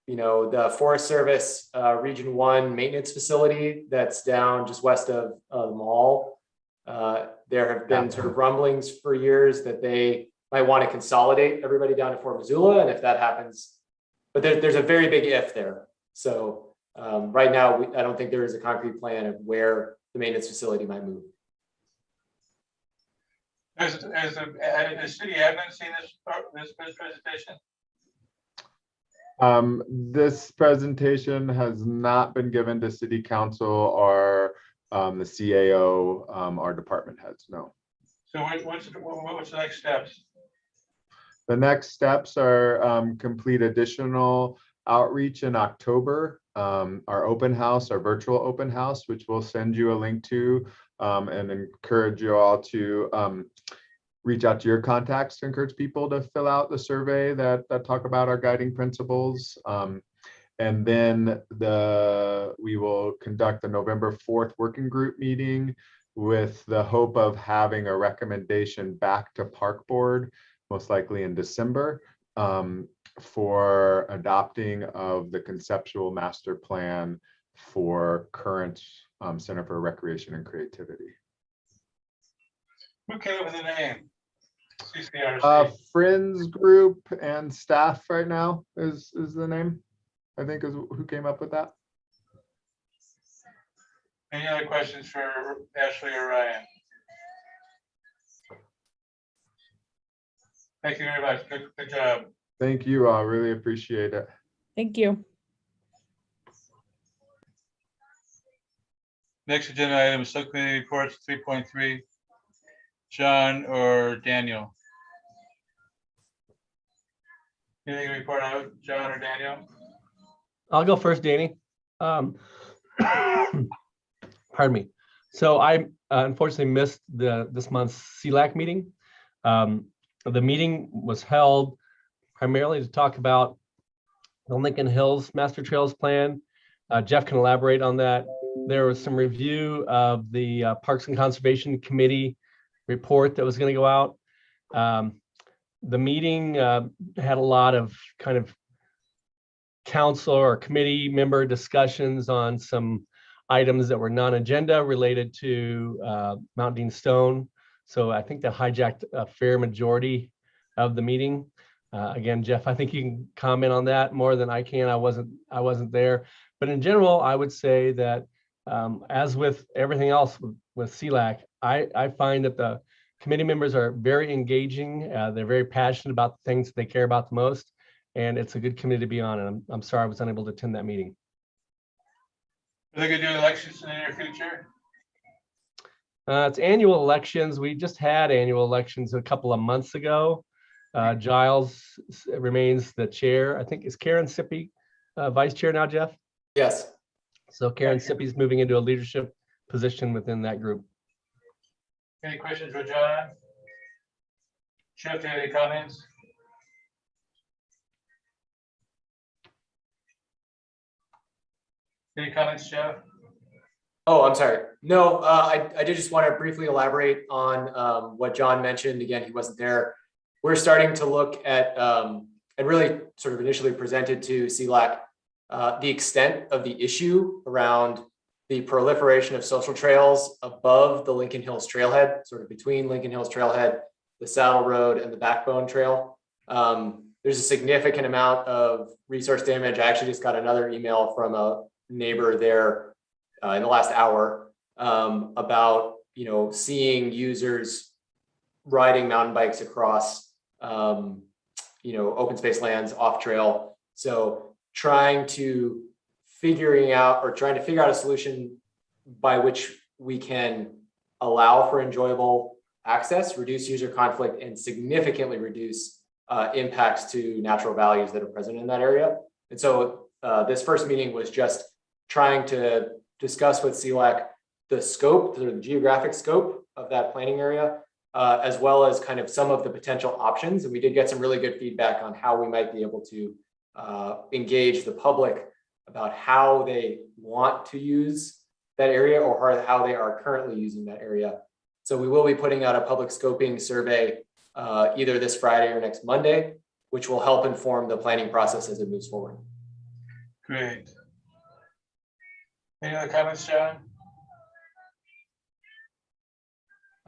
the Forest Service Region 1 maintenance facility that's down just west of the mall. There have been sort of rumblings for years that they might want to consolidate everybody down to Fort Missoula, and if that happens, but there's a very big if there. So right now, I don't think there is a concrete plan of where the maintenance facility might move. Has the city admin seen this presentation? This presentation has not been given to City Council or the CAO, our department heads, no. So what's the next steps? The next steps are complete additional outreach in October, our open house, our virtual open house, which we'll send you a link to, and encourage you all to reach out to your contacts to encourage people to fill out the survey that talk about our guiding principles. And then we will conduct the November 4th working group meeting with the hope of having a recommendation back to Park Board, most likely in December, for adopting of the conceptual master plan for current Center for Recreation and Creativity. Who came up with the name? CCRC. Friends group and staff right now is the name, I think, is who came up with that. Any other questions for Ashley or Ryan? Thank you very much. Good job. Thank you all. Really appreciate it. Thank you. Next agenda item is subcommittee reports 3.3. John or Daniel? Anything to report out, John or Daniel? I'll go first, Danny. Pardon me. So I unfortunately missed this month's CLAC meeting. The meeting was held primarily to talk about the Lincoln Hills Master Trails Plan. Jeff can elaborate on that. There was some review of the Parks and Conservation Committee report that was going to go out. The meeting had a lot of kind of council or committee member discussions on some items that were non-agenda related to Mount Dean Stone. So I think that hijacked a fair majority of the meeting. Again, Jeff, I think you can comment on that more than I can. I wasn't there, but in general, I would say that as with everything else with CLAC, I find that the committee members are very engaging. They're very passionate about the things that they care about the most, and it's a good committee to be on. And I'm sorry I was unable to attend that meeting. Are they going to do elections in the near future? It's annual elections. We just had annual elections a couple of months ago. Giles remains the chair. I think, is Karen Sippy vice chair now, Jeff? Yes. So Karen Sippy's moving into a leadership position within that group. Any questions for John? Jeff, do you have any comments? Any comments, Jeff? Oh, I'm sorry. No, I did just want to briefly elaborate on what John mentioned. Again, he wasn't there. We're starting to look at and really sort of initially presented to CLAC the extent of the issue around the proliferation of social trails above the Lincoln Hills Trailhead, sort of between Lincoln Hills Trailhead, the Saddle Road, and the Backbone Trail. There's a significant amount of resource damage. I actually just got another email from a neighbor there in the last hour about seeing users riding mountain bikes across open space lands off trail. So trying to figure out a solution by which we can allow for enjoyable access, reduce user conflict, and significantly reduce impacts to natural values that are present in that area. And so this first meeting was just trying to discuss with CLAC the scope, the geographic scope of that planning area, as well as kind of some of the potential options. And we did get some really good feedback on how we might be able to engage the public about how they want to use that area or how they are currently using that area. So we will be putting out a public scoping survey either this Friday or next Monday, which will help inform the planning process as it moves forward. Great. Any other comments, John?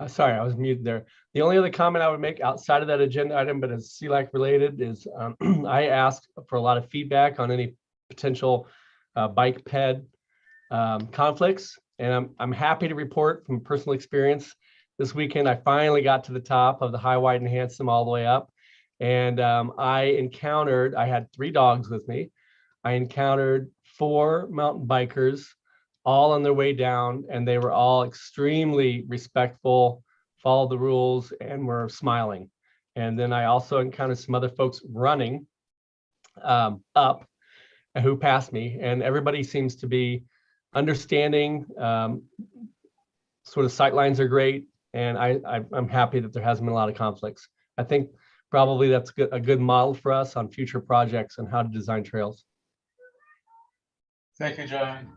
Sorry, I was muted there. The only other comment I would make outside of that agenda item, but as CLAC related, is I asked for a lot of feedback on any potential bike ped conflicts. And I'm happy to report from personal experience this weekend, I finally got to the top of the high, wide, and handsome all the way up. And I had 3 dogs with me. I encountered 4 mountain bikers all on their way down, and they were all extremely respectful, followed the rules, and were smiling. And then I also encountered some other folks running up who passed me, and everybody seems to be understanding. Sort of sight lines are great, and I'm happy that there hasn't been a lot of conflicts. I think probably that's a good model for us on future projects and how to design trails. Thank you, John.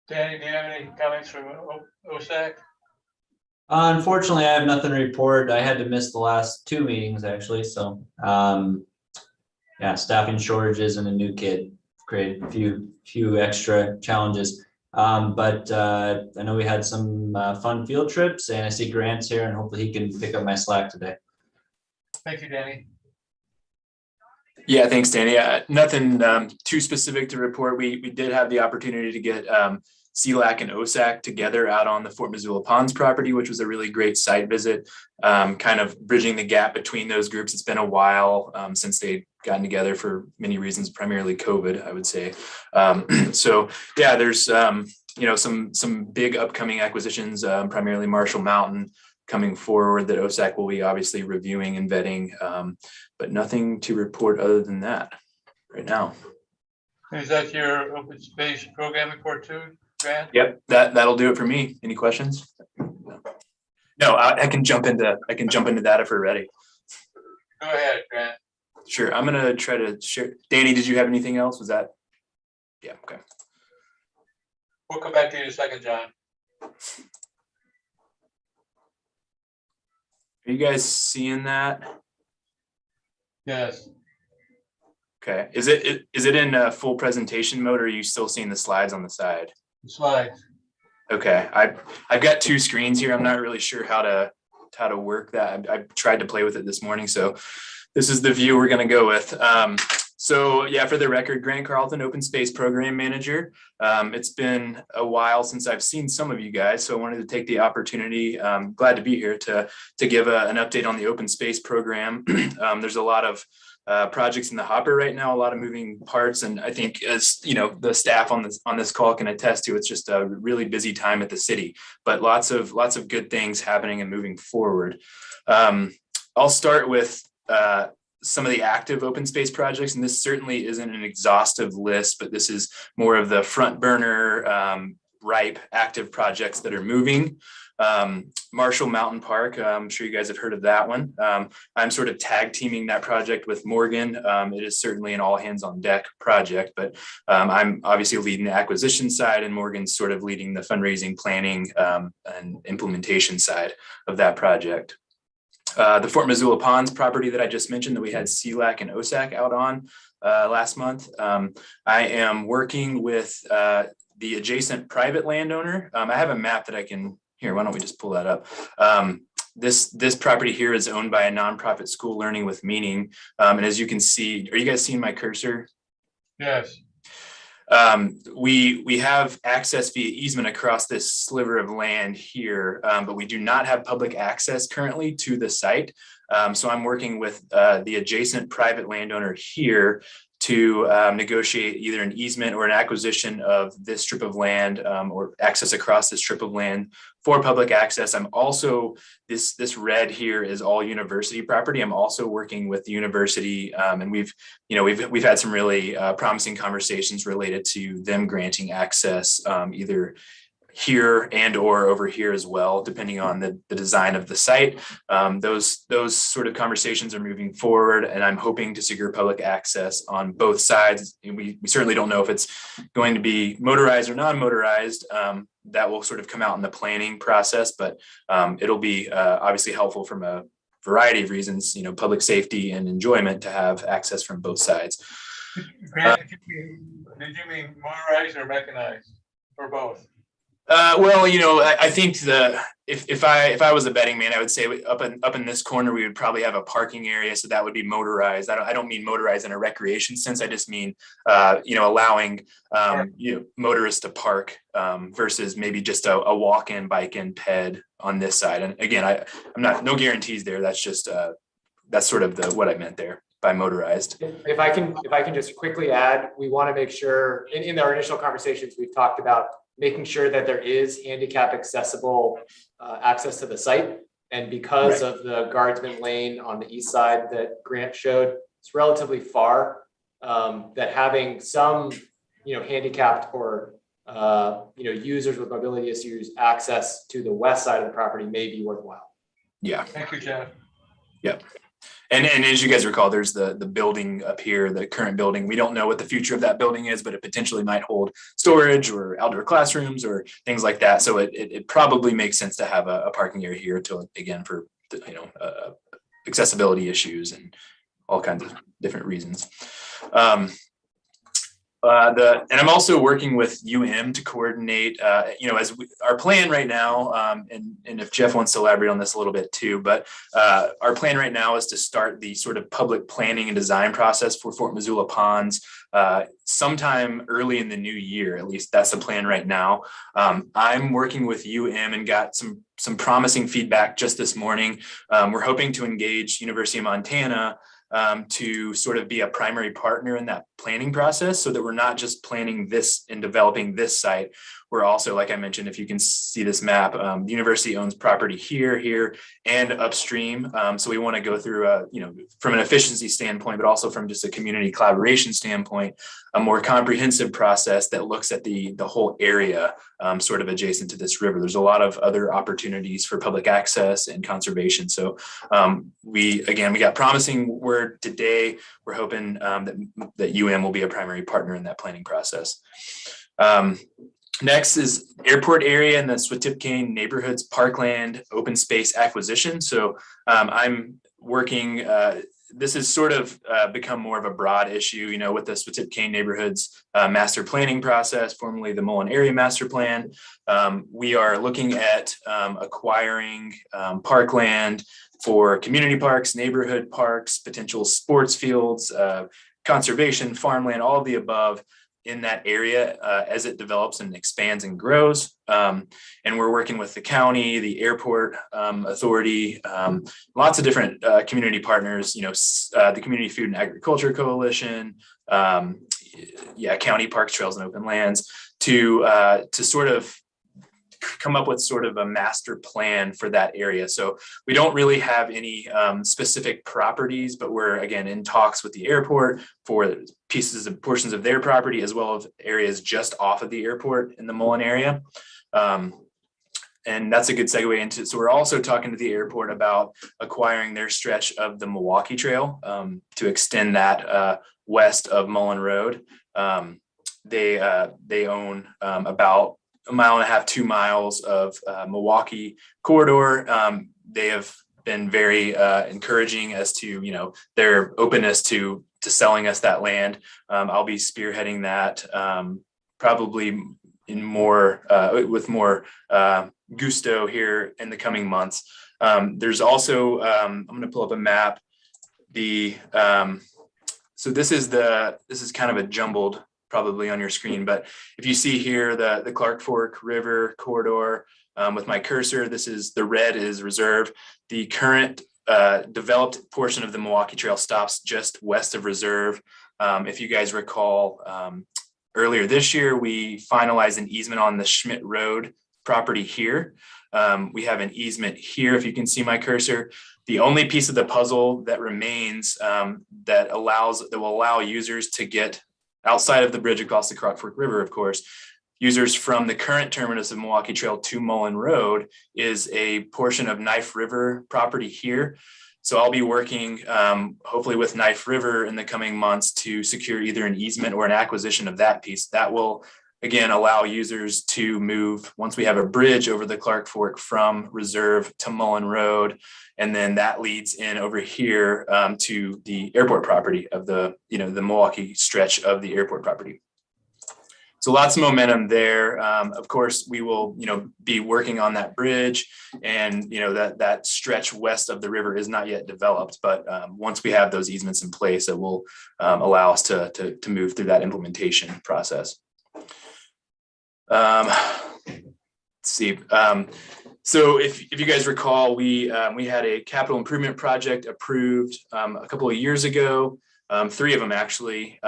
Danny, do you have any comments from OSAC? Unfortunately, I have nothing to report. I had to miss the last 2 meetings actually. So yeah, staffing shortages and a new kid created a few extra challenges. But I know we had some fun field trips, and I see Grant's here, and hopefully he can pick up my slack today. Thank you, Danny. Yeah, thanks, Danny. Nothing too specific to report. We did have the opportunity to get CLAC and OSAC together out on the Fort Missoula Ponds property, which was a really great site visit, kind of bridging the gap between those groups. It's been a while since they'd gotten together for many reasons, primarily COVID, I would say. So yeah, there's some big upcoming acquisitions, primarily Marshall Mountain, coming forward that OSAC will be obviously reviewing and vetting, but nothing to report other than that right now. Is that your open space program report too, Grant? Yep, that'll do it for me. Any questions? No, I can jump into that if we're ready. Go ahead, Grant. Sure, I'm gonna try to share. Danny, did you have anything else? Was that? Yeah, okay. We'll come back to you in a second, John. Are you guys seeing that? Yes. Okay. Is it in full presentation mode, or are you still seeing the slides on the side? The slides. Okay. I've got 2 screens here. I'm not really sure how to work that. I tried to play with it this morning, so this is the view we're going to go with. So yeah, for the record, Grant Carlton, Open Space Program Manager. It's been a while since I've seen some of you guys, so I wanted to take the opportunity, glad to be here, to give an update on the Open Space Program. There's a lot of projects in the hopper right now, a lot of moving parts, and I think, as you know, the staff on this call can attest to, it's just a really busy time at the city, but lots of good things happening and moving forward. I'll start with some of the active open space projects, and this certainly isn't an exhaustive list, but this is more of the front burner ripe, active projects that are moving. Marshall Mountain Park, I'm sure you guys have heard of that one. I'm sort of tag teaming that project with Morgan. It is certainly an all hands on deck project, but I'm obviously leading the acquisition side and Morgan's sort of leading the fundraising, planning, and implementation side of that project. The Fort Missoula Ponds property that I just mentioned that we had CLAC and OSAC out on last month. I am working with the adjacent private landowner. I have a map that I can, here, why don't we just pull that up? This property here is owned by a nonprofit school, Learning with Meaning. And as you can see, are you guys seeing my cursor? Yes. We have access via easement across this sliver of land here, but we do not have public access currently to the site. So I'm working with the adjacent private landowner here to negotiate either an easement or an acquisition of this strip of land or access across this strip of land for public access. I'm also, this red here is all university property. I'm also working with the university and we've had some really promising conversations related to them granting access either here and or over here as well, depending on the design of the site. Those sort of conversations are moving forward, and I'm hoping to secure public access on both sides. We certainly don't know if it's going to be motorized or non-motorized. That will sort of come out in the planning process, but it'll be obviously helpful from a variety of reasons, public safety and enjoyment to have access from both sides. Grant, did you mean motorized or mechanized or both? Well, I think if I was a betting man, I would say up in this corner, we would probably have a parking area. So that would be motorized. I don't mean motorized in a recreation sense. I just mean, allowing, motorists to park versus maybe just a walk-in, bike-in ped on this side. And again, no guarantees there. That's just, that's sort of what I meant there by motorized. If I can just quickly add, we want to make sure in our initial conversations, we've talked about making sure that there is handicap accessible access to the site. And because of the guardsman lane on the east side that Grant showed, it's relatively far, that having some, handicapped or, users with mobility issues access to the west side of the property may be worthwhile. Yeah. Thank you, Jeff. Yeah. And as you guys recall, there's the building up here, the current building. We don't know what the future of that building is, but it potentially might hold storage or outdoor classrooms or things like that. So it probably makes sense to have a parking area here for accessibility issues and all kinds of different reasons. And I'm also working with UM to coordinate, as our plan right now, and if Jeff wants to elaborate on this a little bit too, but our plan right now is to start the sort of public planning and design process for Fort Missoula Ponds sometime early in the new year. At least that's the plan right now. I'm working with UM and got some promising feedback just this morning. We're hoping to engage University of Montana to sort of be a primary partner in that planning process so that we're not just planning this and developing this site. We're also, like I mentioned, if you can see this map, the university owns property here, and upstream. So we want to go through, from an efficiency standpoint, but also from just a community collaboration standpoint, a more comprehensive process that looks at the whole area sort of adjacent to this river. There's a lot of other opportunities for public access and conservation. So we got promising word today. We're hoping that UM will be a primary partner in that planning process. Next is airport area and the Swatipcane neighborhoods parkland open space acquisition. So I'm working, this has sort of become more of a broad issue, with the Swatipcane neighborhoods master planning process, formerly the Mullen area master plan. We are looking at acquiring parkland for community parks, neighborhood parks, potential sports fields, conservation, farmland, all of the above in that area as it develops and expands and grows. And we're working with the county, the airport authority, lots of different community partners, the Community Food and Agriculture Coalition, county parks, trails, and open lands to sort of come up with sort of a master plan for that area. So we don't really have any specific properties, but we're again in talks with the airport for portions of their property, as well as areas just off of the airport in the Mullen area. And that's a good segue into, so we're also talking to the airport about acquiring their stretch of the Milwaukee Trail to extend that west of Mullen Road. They own about 1.5 miles, 2 miles of Milwaukee corridor. They have been very encouraging as to, you know, their openness to selling us that land. I'll be spearheading that probably in more with more gusto here in the coming months. There's also I'm going to pull up a map. So this is kind of a jumbled probably on your screen, but if you see here the Clark Fork River corridor with my cursor, this is the red is reserve. The current developed portion of the Milwaukee Trail stops just west of reserve. If you guys recall, earlier this year, we finalized an easement on the Schmidt Road property here. We have an easement here, if you can see my cursor. The only piece of the puzzle that remains that will allow users to get outside of the bridge across the Clark Fork River, of course, users from the current terminus of Milwaukee Trail to Mullen Road is a portion of Knife River property here. So I'll be working hopefully with Knife River in the coming months to secure either an easement or an acquisition of that piece. That will, again, allow users to move once we have a bridge over the Clark Fork from Reserve to Mullen Road. And then that leads in over here to the airport property of the Milwaukee stretch of the airport property. So lots of momentum there. Of course, we will, be working on that bridge, and that stretch west of the river is not yet developed. But once we have those easements in place, it will allow us to move through that implementation process. Let's see. So if you guys recall, we had a capital improvement project approved a couple of years ago. 3 of them actually.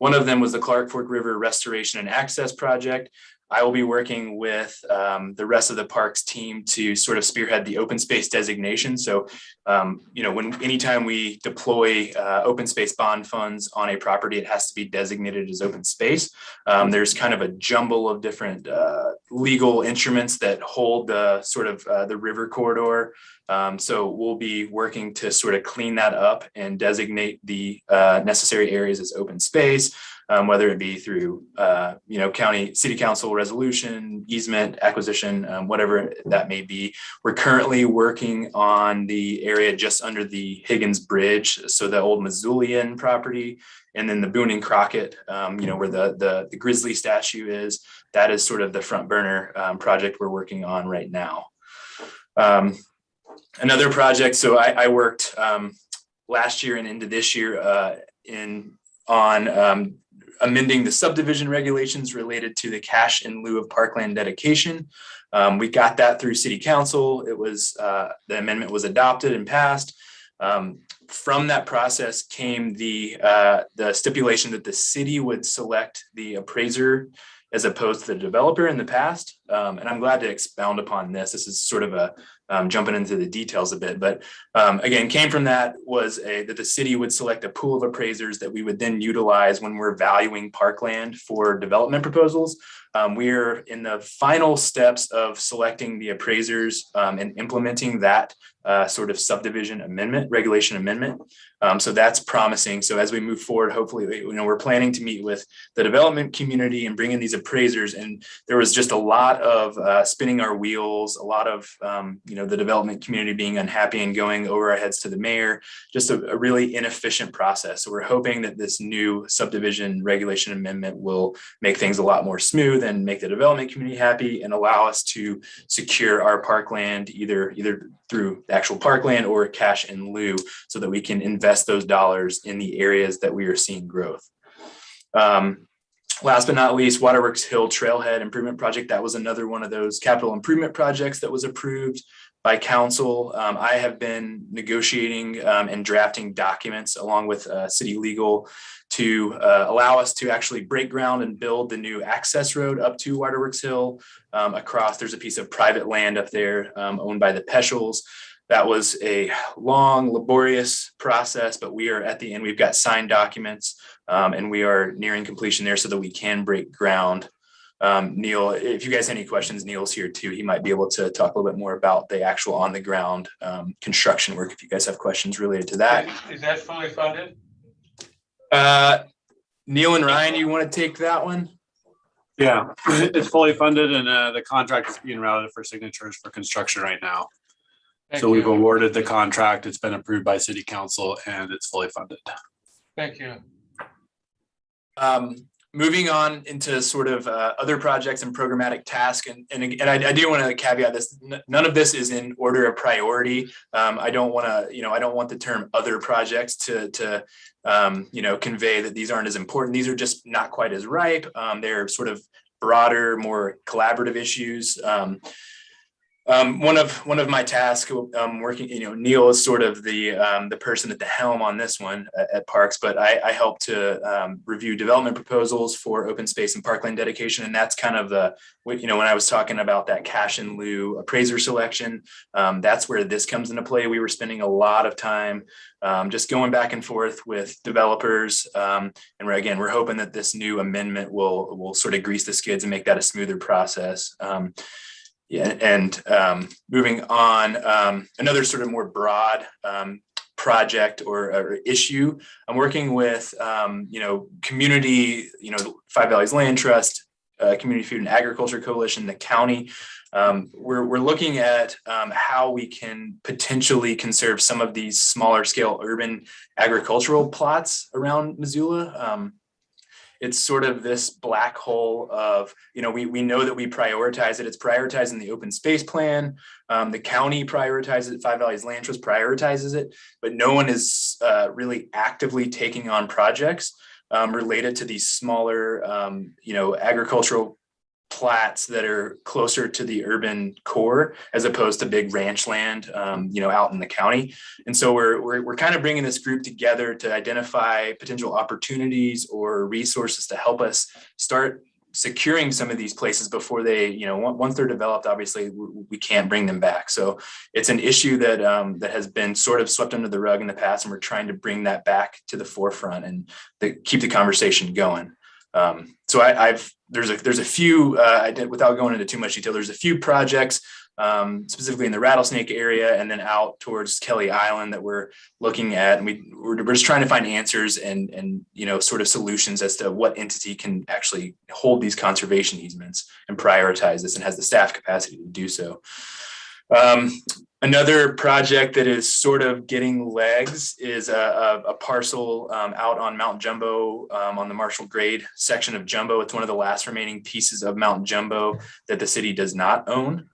One of them was the Clark Fork River Restoration and Access Project. I will be working with the rest of the parks team to sort of spearhead the open space designation. So, anytime we deploy open space bond funds on a property, it has to be designated as open space. There's kind of a jumble of different legal instruments that hold the sort of the river corridor. So we'll be working to sort of clean that up and designate the necessary areas as open space, whether it be through, county city council resolution, easement, acquisition, whatever that may be. We're currently working on the area just under the Higgins Bridge, so the old Missoulian property, and then the Boone and Crockett, where the Grizzly statue is. That is sort of the front burner project we're working on right now. Another project, so I worked last year and into this year on amending the subdivision regulations related to the cash in lieu of parkland dedication. We got that through city council. It was the amendment was adopted and passed. From that process came the stipulation that the city would select the appraiser as opposed to the developer in the past. And I'm glad to expound upon this. This is sort of jumping into the details a bit, but again, came from that was that the city would select a pool of appraisers that we would then utilize when we're valuing parkland for development proposals. We're in the final steps of selecting the appraisers and implementing that sort of subdivision amendment, regulation amendment. So that's promising. So as we move forward, hopefully, we're planning to meet with the development community and bring in these appraisers. And there was just a lot of spinning our wheels, a lot of, the development community being unhappy and going over our heads to the mayor, just a really inefficient process. So we're hoping that this new subdivision regulation amendment will make things a lot more smooth and make the development community happy and allow us to secure our parkland either through actual parkland or cash in lieu, so that we can invest those dollars in the areas that we are seeing growth. Last but not least, Waterworks Hill Trailhead Improvement Project. That was another one of those capital improvement projects that was approved by council. I have been negotiating and drafting documents along with city legal to allow us to actually break ground and build the new access road up to Waterworks Hill. Across, there's a piece of private land up there owned by the Peschels. That was a long, laborious process, but we are at the end. We've got signed documents and we are nearing completion there so that we can break ground. Neil, if you guys have any questions, Neil's here too. He might be able to talk a little bit more about the actual on the ground construction work if you guys have questions related to that. Is that fully funded? Neil and Ryan, you want to take that one? Yeah, it's fully funded and the contract is being routed for signatures for construction right now. Thank So we've you. awarded the contract. It's been approved by city council and it's fully funded. Thank you. Moving on into sort of other projects and programmatic tasks, and I do want to caveat this. None of this is in order of priority. I don't want to, I don't want the term other projects to convey that these aren't as important. These are just not quite as ripe. They're sort of broader, more collaborative issues. One of my tasks working, Neil is sort of the person at the helm on this one at Parks, but I help to review development proposals for open space and parkland dedication. And that's kind of when I was talking about that cash in lieu appraiser selection, that's where this comes into play. We were spending a lot of time just going back and forth with developers. And we're hoping that this new amendment will sort of grease the skids and make that a smoother process. Moving on, another sort of more broad project or issue. I'm working with, community, Five Valleys Land Trust, Community Food and Agriculture Coalition, the county. We're looking at how we can potentially conserve some of these smaller scale urban agricultural plots around Missoula. It's sort of this black hole of, we know that we prioritize it. It's prioritized in the open space plan. The county prioritizes it. Five Valleys Land Trust prioritizes it, but no one is really actively taking on projects related to these smaller, agricultural plats that are closer to the urban core as opposed to big ranch land, out in the county. And so we're kind of bringing this group together to identify potential opportunities or resources to help us start securing some of these places before they, once they're developed, obviously we can't bring them back. So it's an issue that that has been sort of swept under the rug in the past, and we're trying to bring that back to the forefront and keep the conversation going. So there's a few, without going into too much detail, there's a few projects specifically in the Rattlesnake area and then out towards Kelly Island that we're looking at. And we're just trying to find answers and sort of solutions as to what entity can actually hold these conservation easements and prioritize this and has the staff capacity to do so. Another project that is sort of getting legs is a parcel out on Mount Jumbo on the Marshall Grade section of Jumbo. It's one of the last remaining pieces of Mount Jumbo that the city does not own.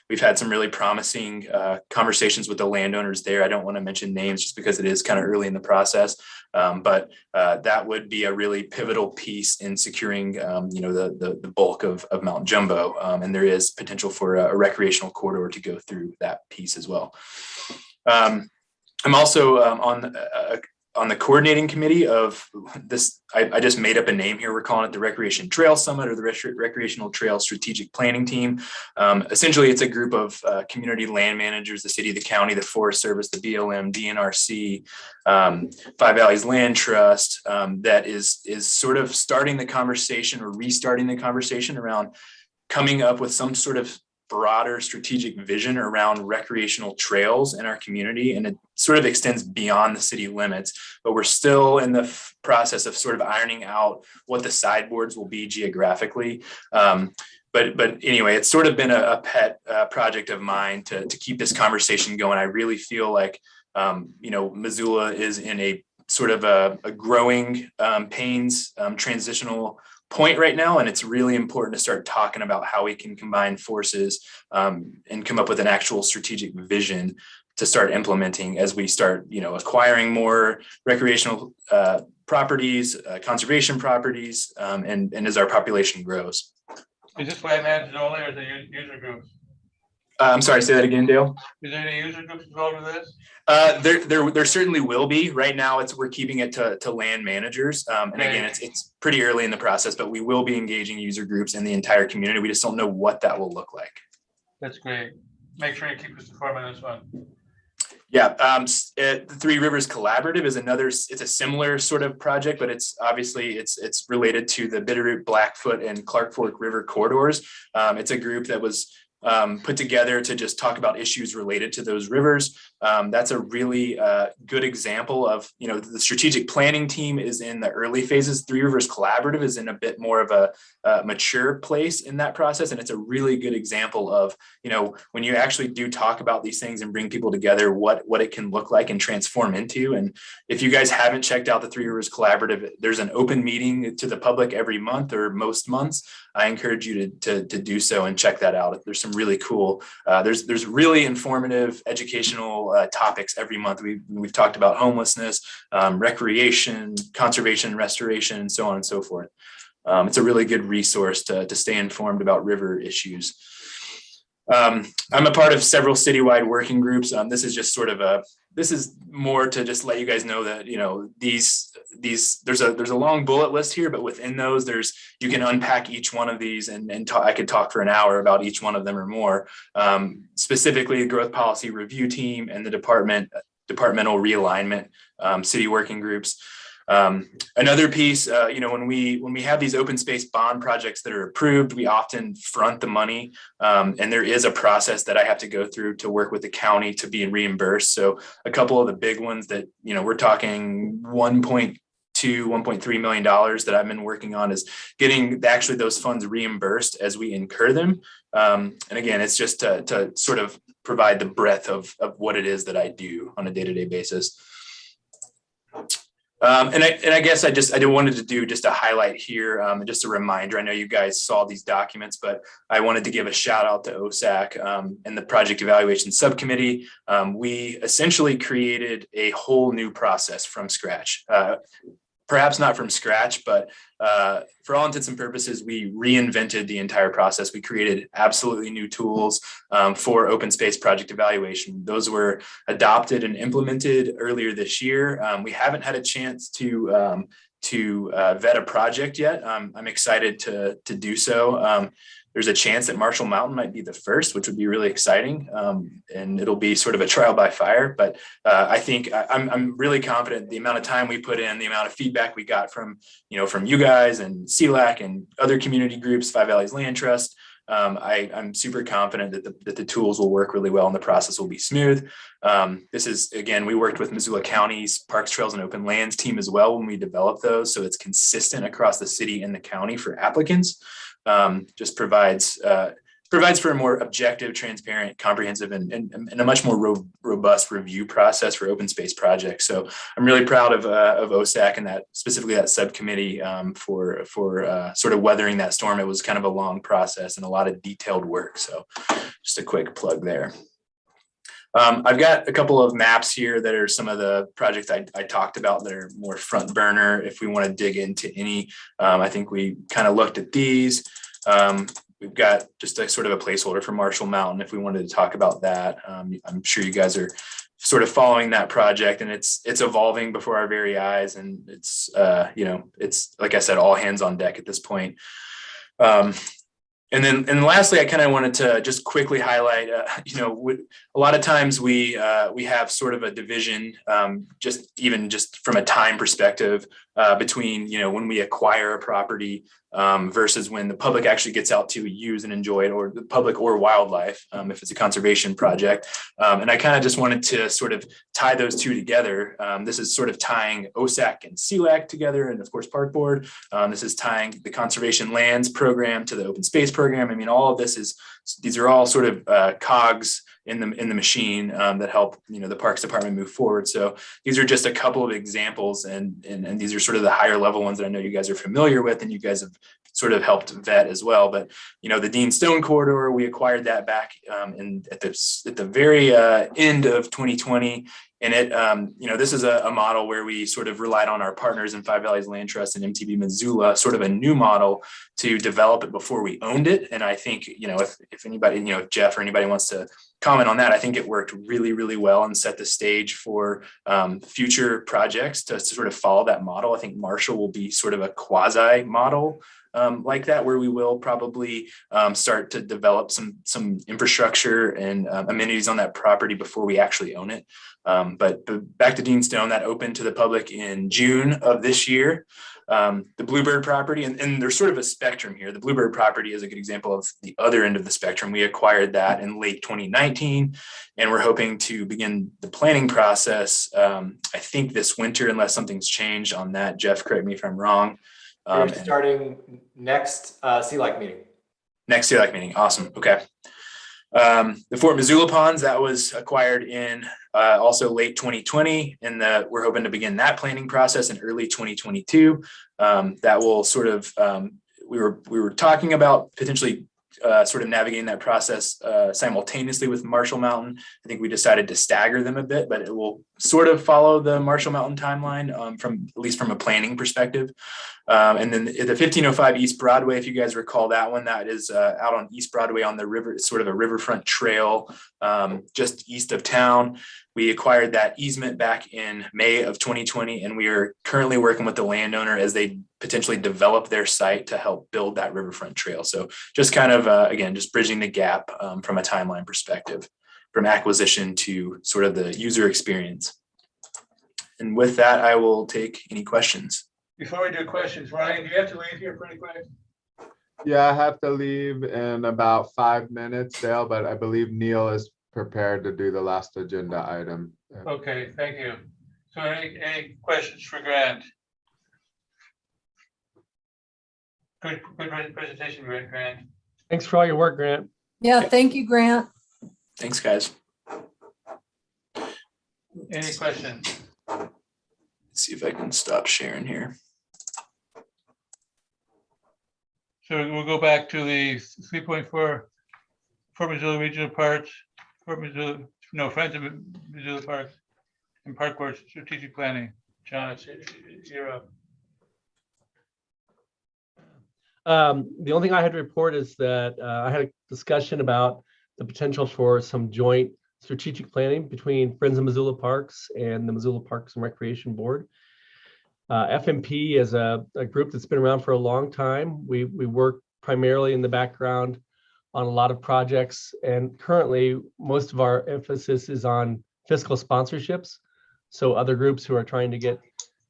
We've had some really promising conversations with the landowners there. I don't want to mention names just because it is kind of early in the process, but that would be a really pivotal piece in securing the bulk of Mount Jumbo. And there is potential for a recreational corridor to go through that piece as well. I'm also on the coordinating committee of this. I just made up a name here. We're calling it the Recreation Trail Summit or the Recreational Trail Strategic Planning Team. Essentially, it's a group of community land managers, the city, the county, the Forest Service, the BLM, DNRC, Five Valleys Land Trust, that is sort of starting the conversation or restarting the conversation around coming up with some sort of broader strategic vision around recreational trails in our community. And it sort of extends beyond the city limits, but we're still in the process of sort of ironing out what the sideboards will be geographically. But anyway, it's sort of been a pet project of mine to keep this conversation going. I really feel like, Missoula is in a sort of a growing pains transitional point right now, and it's really important to start talking about how we can combine forces and come up with an actual strategic vision to start implementing as we start, acquiring more recreational properties, conservation properties, and as our population grows. Is this land managers only or the user groups? I'm sorry, say that again, Dale. Is there any user groups involved with this? There certainly will be. Right now, we're keeping it to land managers. And again, it's pretty early in the process, but we will be engaging user groups in the entire community. We just don't know what that will look like. That's great. Make sure you keep us informed on this one. Yeah, the Three Rivers Collaborative is another. It's a similar sort of project, but it's obviously it's related to the Bitterroot, Blackfoot, and Clark Fork River corridors. It's a group that was put together to just talk about issues related to those rivers. That's a really good example of, the strategic planning team is in the early phases. Three Rivers Collaborative is in a bit more of a mature place in that process. And it's a really good example of, when you actually do talk about these things and bring people together, what it can look like and transform into. And if you guys haven't checked out the Three Rivers Collaborative, there's an open meeting to the public every month or most months. I encourage you to do so and check that out. There's some really cool, there's really informative educational topics every month. We've talked about homelessness, recreation, conservation, restoration, and so on and so forth. It's a really good resource to stay informed about river issues. I'm a part of several citywide working groups. This is just sort of this is more to just let you guys know that, there's a long bullet list here, but within those, you can unpack each one of these and talk, I could talk for an hour about each one of them or more. Specifically, the growth policy review team and the departmental realignment, city working groups. Another piece, when we have these open space bond projects that are approved, we often front the money. And there is a process that I have to go through to work with the county to be reimbursed. So a couple of the big ones that, we're talking $1.3 million that I've been working on is getting actually those funds reimbursed as we incur them. And again, it's just to sort of provide the breadth of what it is that I do on a day-to-day basis. And I guess I wanted to do just a highlight here, just a reminder. I know you guys saw these documents, but I wanted to give a shout out to OSAC and the project evaluation subcommittee. We essentially created a whole new process from scratch. Perhaps not from scratch, but for all intents and purposes, we reinvented the entire process. We created absolutely new tools for open space project evaluation. Those were adopted and implemented earlier this year. We haven't had a chance to vet a project yet. I'm excited to do so. There's a chance that Marshall Mountain might be the first, which would be really exciting. And it'll be sort of a trial by fire. But I think I'm really confident the amount of time we put in, the amount of feedback we got from you guys and CLAC and other community groups, Five Valleys Land Trust. I'm super confident that the tools will work really well and the process will be smooth. This is, again, we worked with Missoula County's Parks, Trails, and Open Lands team as well when we developed those. So it's consistent across the city and the county for applicants. Just provides for a more objective, transparent, comprehensive, and a much more robust review process for open space projects. So I'm really proud of OSAC and specifically that subcommittee for sort of weathering that storm. It was kind of a long process and a lot of detailed work. So just a quick plug there. I've got a couple of maps here that are some of the projects I talked about that are more front burner. If we want to dig into any, I think we kind of looked at these. We've got just a sort of a placeholder for Marshall Mountain if we wanted to talk about that. I'm sure you guys are sort of following that project, and it's evolving before our very eyes, and it's it's, like I said, all hands on deck at this point. And lastly, I kind of wanted to just quickly highlight, a lot of times we have sort of a division, just from a time perspective, between, when we acquire a property versus when the public actually gets out to use and enjoy it, or the public or wildlife, if it's a conservation project. And I kind of just wanted to sort of tie those two together. This is sort of tying OSAC and CLAC together, and of course Park Board. This is tying the conservation lands program to the open space program. I mean, all of these are all sort of cogs in the machine that help the Parks Department move forward. So these are just a couple of examples, and these are sort of the higher level ones that I know you guys are familiar with, and you guys have sort of helped vet as well. But the Dean Stone corridor, we acquired that back at the very end of 2020. And it, this is a model where we sort of relied on our partners in Five Valleys Land Trust and MTB Missoula, sort of a new model to develop it before we owned it. And I think, if anybody, if Jeff or anybody wants to comment on that, I think it worked really, really well and set the stage for future projects to sort of follow that model. I think Marshall will be sort of a quasi model like that, where we will probably start to develop some infrastructure and amenities on that property before we actually own it. But back to Dean Stone, that opened to the public in June of this year. The Bluebird property, and there's sort of a spectrum here. The Bluebird property is a good example of the other end of the spectrum. We acquired that in late 2019, and we're hoping to begin the planning process, I think this winter, unless something's changed on that. Jeff, correct me if I'm wrong. We're starting next CLAC meeting. Next CLAC meeting. Awesome. Okay. The Fort Missoula ponds, that was acquired in also late 2020, and we're hoping to begin that planning process in early 2022. That will sort of, we were talking about potentially sort of navigating that process simultaneously with Marshall Mountain. I think we decided to stagger them a bit, but it will sort of follow the Marshall Mountain timeline from at least from a planning perspective. And then the 1505 East Broadway, if you guys recall that one, that is out on East Broadway on the river, sort of a riverfront trail just east of town. We acquired that easement back in May of 2020, and we are currently working with the landowner as they potentially develop their site to help build that riverfront trail. So just kind of, again, just bridging the gap from a timeline perspective, from acquisition to sort of the user experience. And with that, I will take any questions. Before we do questions, Ryan, do you have to leave here pretty quick? Yeah, I have to leave in about 5 minutes, Dale, but I believe Neil is prepared to do the last agenda item. Okay, thank you. So any questions for Grant? Good presentation, Grant. Thanks for all your work, Grant. Yeah, thank you, Grant. Thanks, guys. Any questions? Let's see if I can stop sharing here. So we'll go back to the 3.4 Fort Missoula Regional Parks, Friends of Missoula Parks and Park Board Strategic Planning. John, you're up. The only thing I had to report is that I had a discussion about the potential for some joint strategic planning between Friends of Missoula Parks and the Missoula Parks and Recreation Board. FMP is a group that's been around for a long time. We work primarily in the background on a lot of projects, and currently most of our emphasis is on fiscal sponsorships. So other groups who are trying to get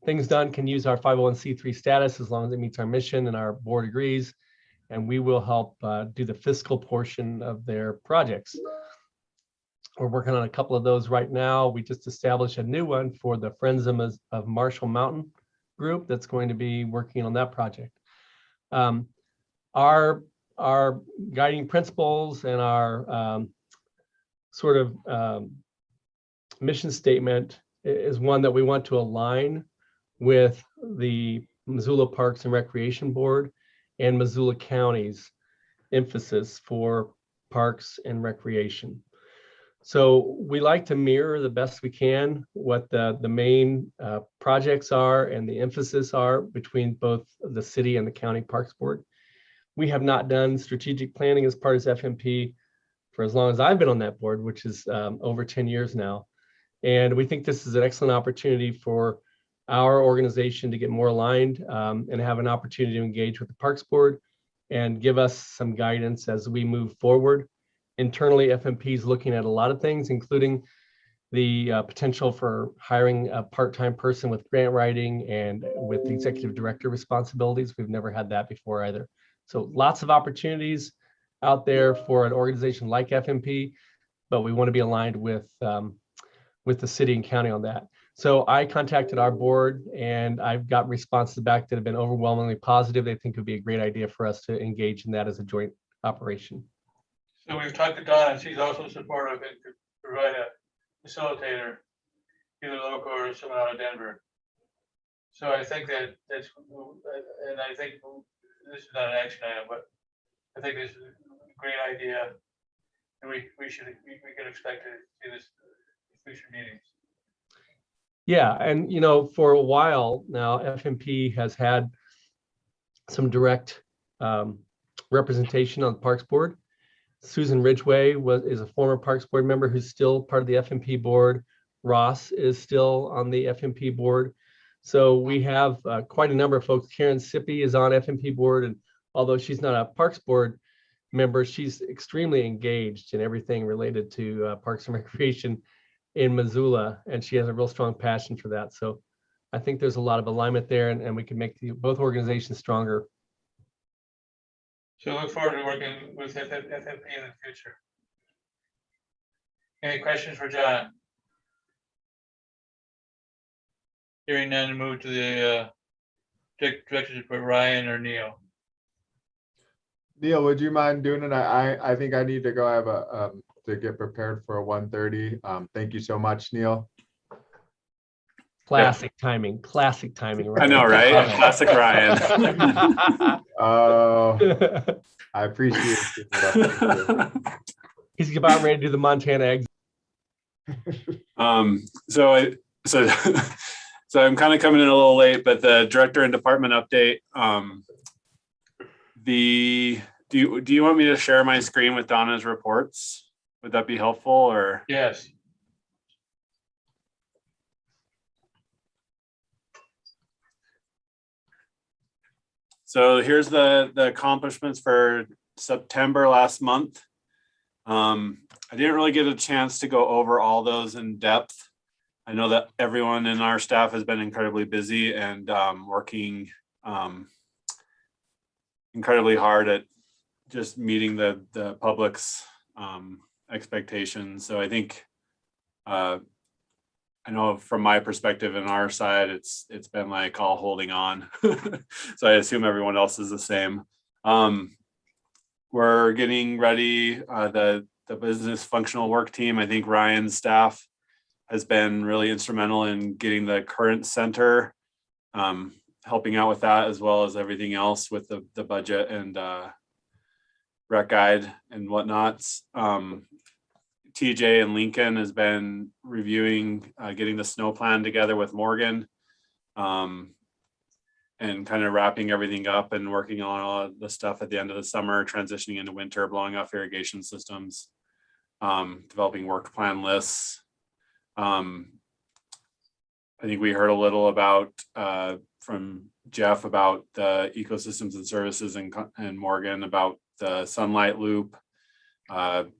things done can use our 501c3 status as long as it meets our mission and our board agrees, and we will help do the fiscal portion of their projects. We're working on a couple of those right now. We just established a new one for the Friends of Marshall Mountain group that's going to be working on that project. Our guiding principles and our sort of mission statement is one that we want to align with the Missoula Parks and Recreation Board and Missoula County's emphasis for parks and recreation. So we like to mirror the best we can what the main projects are and the emphasis are between both the city and the county parks board. We have not done strategic planning as part of FMP for as long as I've been on that board, which is over 10 years now. And we think this is an excellent opportunity for our organization to get more aligned and have an opportunity to engage with the parks board and give us some guidance as we move forward. Internally, FMP is looking at a lot of things, including the potential for hiring a part-time person with grant writing and with executive director responsibilities. We've never had that before either. So lots of opportunities out there for an organization like FMP, but we want to be aligned with the city and county on that. So I contacted our board and I've got responses back that have been overwhelmingly positive. They think it would be a great idea for us to engage in that as a joint operation. So we've talked to Donna, and she's also supportive and could provide a facilitator, either local or someone out of Denver. So I think that's, and I think this is not an action item, but I think this is a great idea, and we can expect to see this in future meetings. Yeah, and for a while now, FMP has had some direct representation on the Parks Board. Susan Ridgway is a former Parks Board member who's still part of the FMP board. Ross is still on the FMP board. So we have quite a number of folks. Karen Sippy is on FMP board, and although she's not a Parks Board member, she's extremely engaged in everything related to Parks and Recreation in Missoula, and she has a real strong passion for that. So I think there's a lot of alignment there, and we can make both organizations stronger. So look forward to working with FFP in the future. Any questions for John? Hearing none, move to the director's report, Ryan or Neil. Neil, would you mind doing it? I think I need to go. I have to get prepared for a 1:30. Thank you so much, Neil. Classic timing, classic timing. I know, right? Classic Ryan. Oh, I appreciate it. He's about ready to do the Montana exit. So I'm kind of coming in a little late, but the director and department update. Do you want me to share my screen with Donna's reports? Would that be helpful, or? Yes. So here's the accomplishments for September last month. I didn't really get a chance to go over all those in depth. I know that everyone in our staff has been incredibly busy and working incredibly hard at just meeting the public's expectations. So I think I know from my perspective and our side, it's been like all holding on. So I assume everyone else is the same. We're getting ready, the business functional work team. I think Ryan's staff has been really instrumental in getting the current center, helping out with that, as well as everything else with the budget and rec guide and whatnots. TJ and Lincoln has been reviewing, getting the snow plan together with Morgan, and kind of wrapping everything up and working on all of the stuff at the end of the summer, transitioning into winter, blowing off irrigation systems, developing work plan lists. I think we heard a little about from Jeff about the ecosystems and services, and Morgan about the sunlight loop,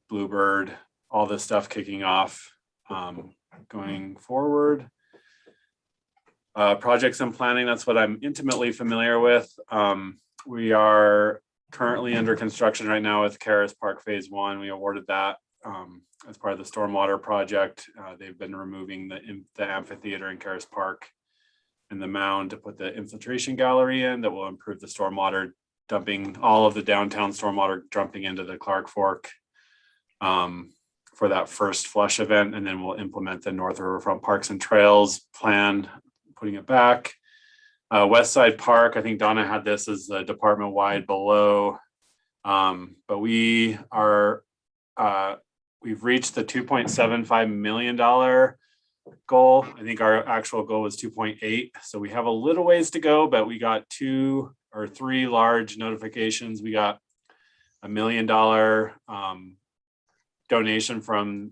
Bluebird, all this stuff kicking off going forward. Projects and planning, that's what I'm intimately familiar with. We are currently under construction right now with Karis Park Phase 1. We awarded that as part of the stormwater project. They've been removing the amphitheater in Karis Park and the mound to put the infiltration gallery in that will improve the stormwater dumping, all of the downtown stormwater dumping into the Clark Fork for that first flush event. And then we'll implement the North Riverfront Parks and Trails plan, putting it back. West Side Park, I think Donna had this as the department wide below, but we are, we've reached the $2.75 million goal. I think our actual goal was 2.8. So we have a little ways to go, but we got 2 or 3 large notifications. We got $1 million donation from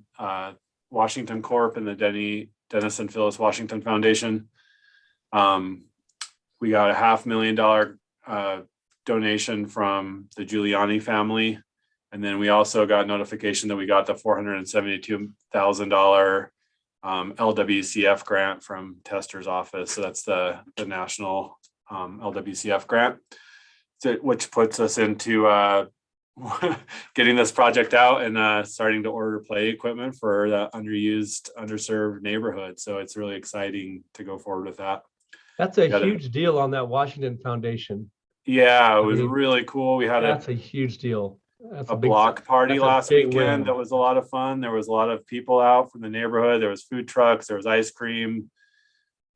Washington Corp and the Dennis and Phyllis Washington Foundation. We got a $500,000 donation from the Giuliani family. And then we also got notification that we got the $472,000 LWCF grant from Tester's office. So that's the national LWCF grant, which puts us into getting this project out and starting to order play equipment for the underserved neighborhood. So it's really exciting to go forward with that. That's a huge deal on that Washington Foundation. Yeah, it was really cool. We had that's a huge deal. That's a block party last weekend. That was a lot of fun. There was a lot of people out from the neighborhood. There was food trucks, there was ice cream,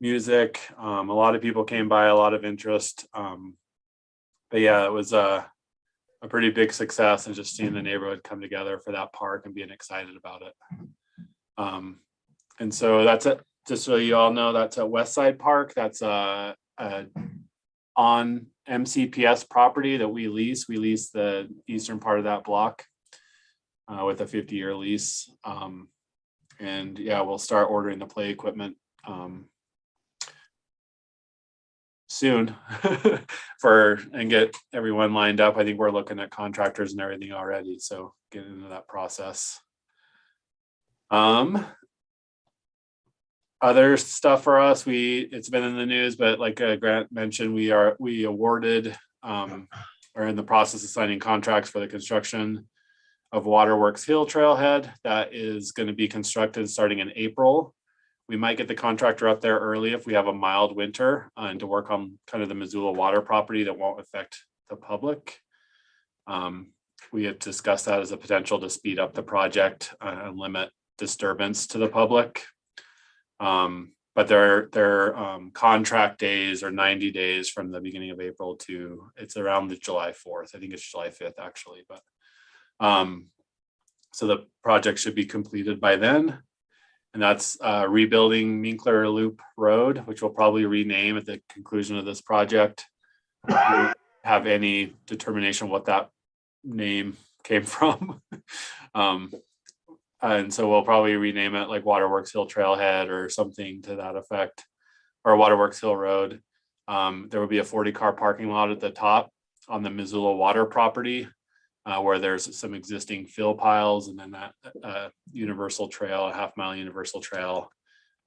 music. A lot of people came by, a lot of interest. But yeah, it was a pretty big success, and just seeing the neighborhood come together for that park and being excited about it. And so that's it. just so you all know, that's at West Side Park. That's on MCPS property that we lease. We lease the eastern part of that block with a 50-year lease. And yeah, we'll start ordering the play equipment soon and get everyone lined up. I think we're looking at contractors and everything already, so get into that process. Other stuff for us, it's been in the news, but like Grant mentioned, we awarded are in the process of signing contracts for the construction of Waterworks Hill Trailhead that is going to be constructed starting in April. We might get the contractor up there early if we have a mild winter and to work on kind of the Missoula water property that won't affect the public. We have discussed that as a potential to speed up the project and limit disturbance to the public. But their contract days are 90 days from the beginning of April to it's around the July 4th. I think it's July 5th actually, but so the project should be completed by then. And that's rebuilding Minkler Loop Road, which we'll probably rename at the conclusion of this project. We have any determination what that name came from. And so we'll probably rename it like Waterworks Hill Trailhead or something to that effect, or Waterworks Hill Road. There will be a 40-car parking lot at the top on the Missoula water property where there's some existing fill piles, and then that universal trail, a half-mile universal trail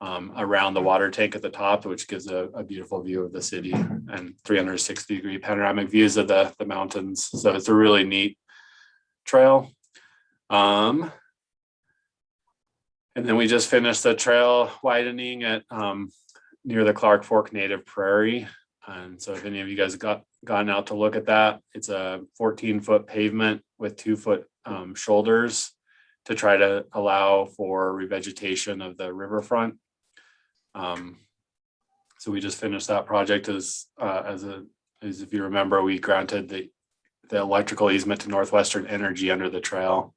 around the water tank at the top, which gives a beautiful view of the city and 360-degree panoramic views of the mountains. So it's a really neat trail. And then we just finished the trail widening at near the Clark Fork Native Prairie. And so if any of you guys gotten out to look at that, it's a 14-foot pavement with 2-foot shoulders to try to allow for revegetation of the riverfront. So we just finished that project as if you remember, we granted the electrical easement to Northwestern Energy under the trail.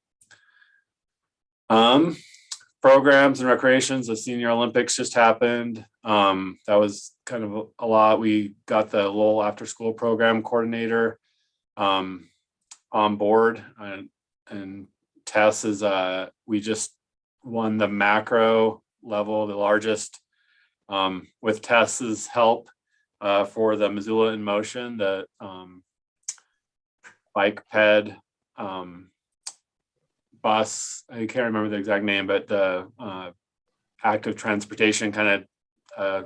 Programs and recreations, the Senior Olympics just happened. That was kind of a lot. We got the Lowell After School Program coordinator on board, and Tess is we just won the macro level, the largest, with Tess's help for the Missoula in Motion, the bike ped bus, I can't remember the exact name, but the active transportation kind of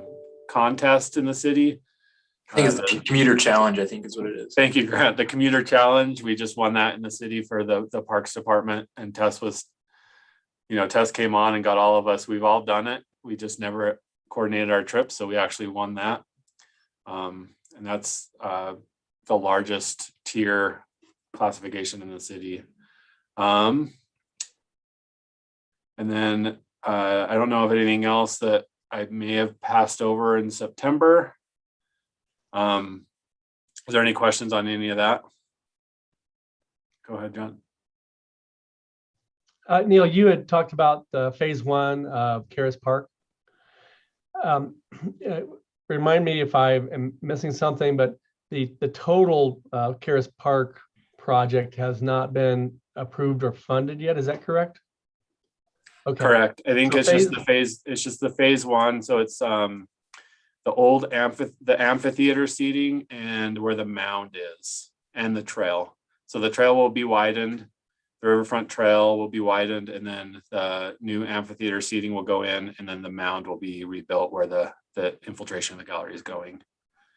contest in the city. I think it's the commuter challenge, I think is what it is. Thank you, Grant. The commuter challenge, we just won that in the city for the Parks Department, and Tess came on and got all of us. We've all done it. We just never coordinated our trips, so we actually won that. And that's the largest tier classification in the city. And then I don't know of anything else that I may have passed over in September. Is there any questions on any of that? Go ahead, John. Neil, you had talked about the phase 1 of Karis Park. Remind me if I am missing something, but the total Karis Park project has not been approved or funded yet. Is that correct? Okay. Correct. I think So it's just the phase 1. So it's the old amphitheater seating and where the mound is and the trail. So the trail will be widened. The riverfront trail will be widened, and then the new amphitheater seating will go in, and then the mound will be rebuilt where the infiltration of the gallery is going.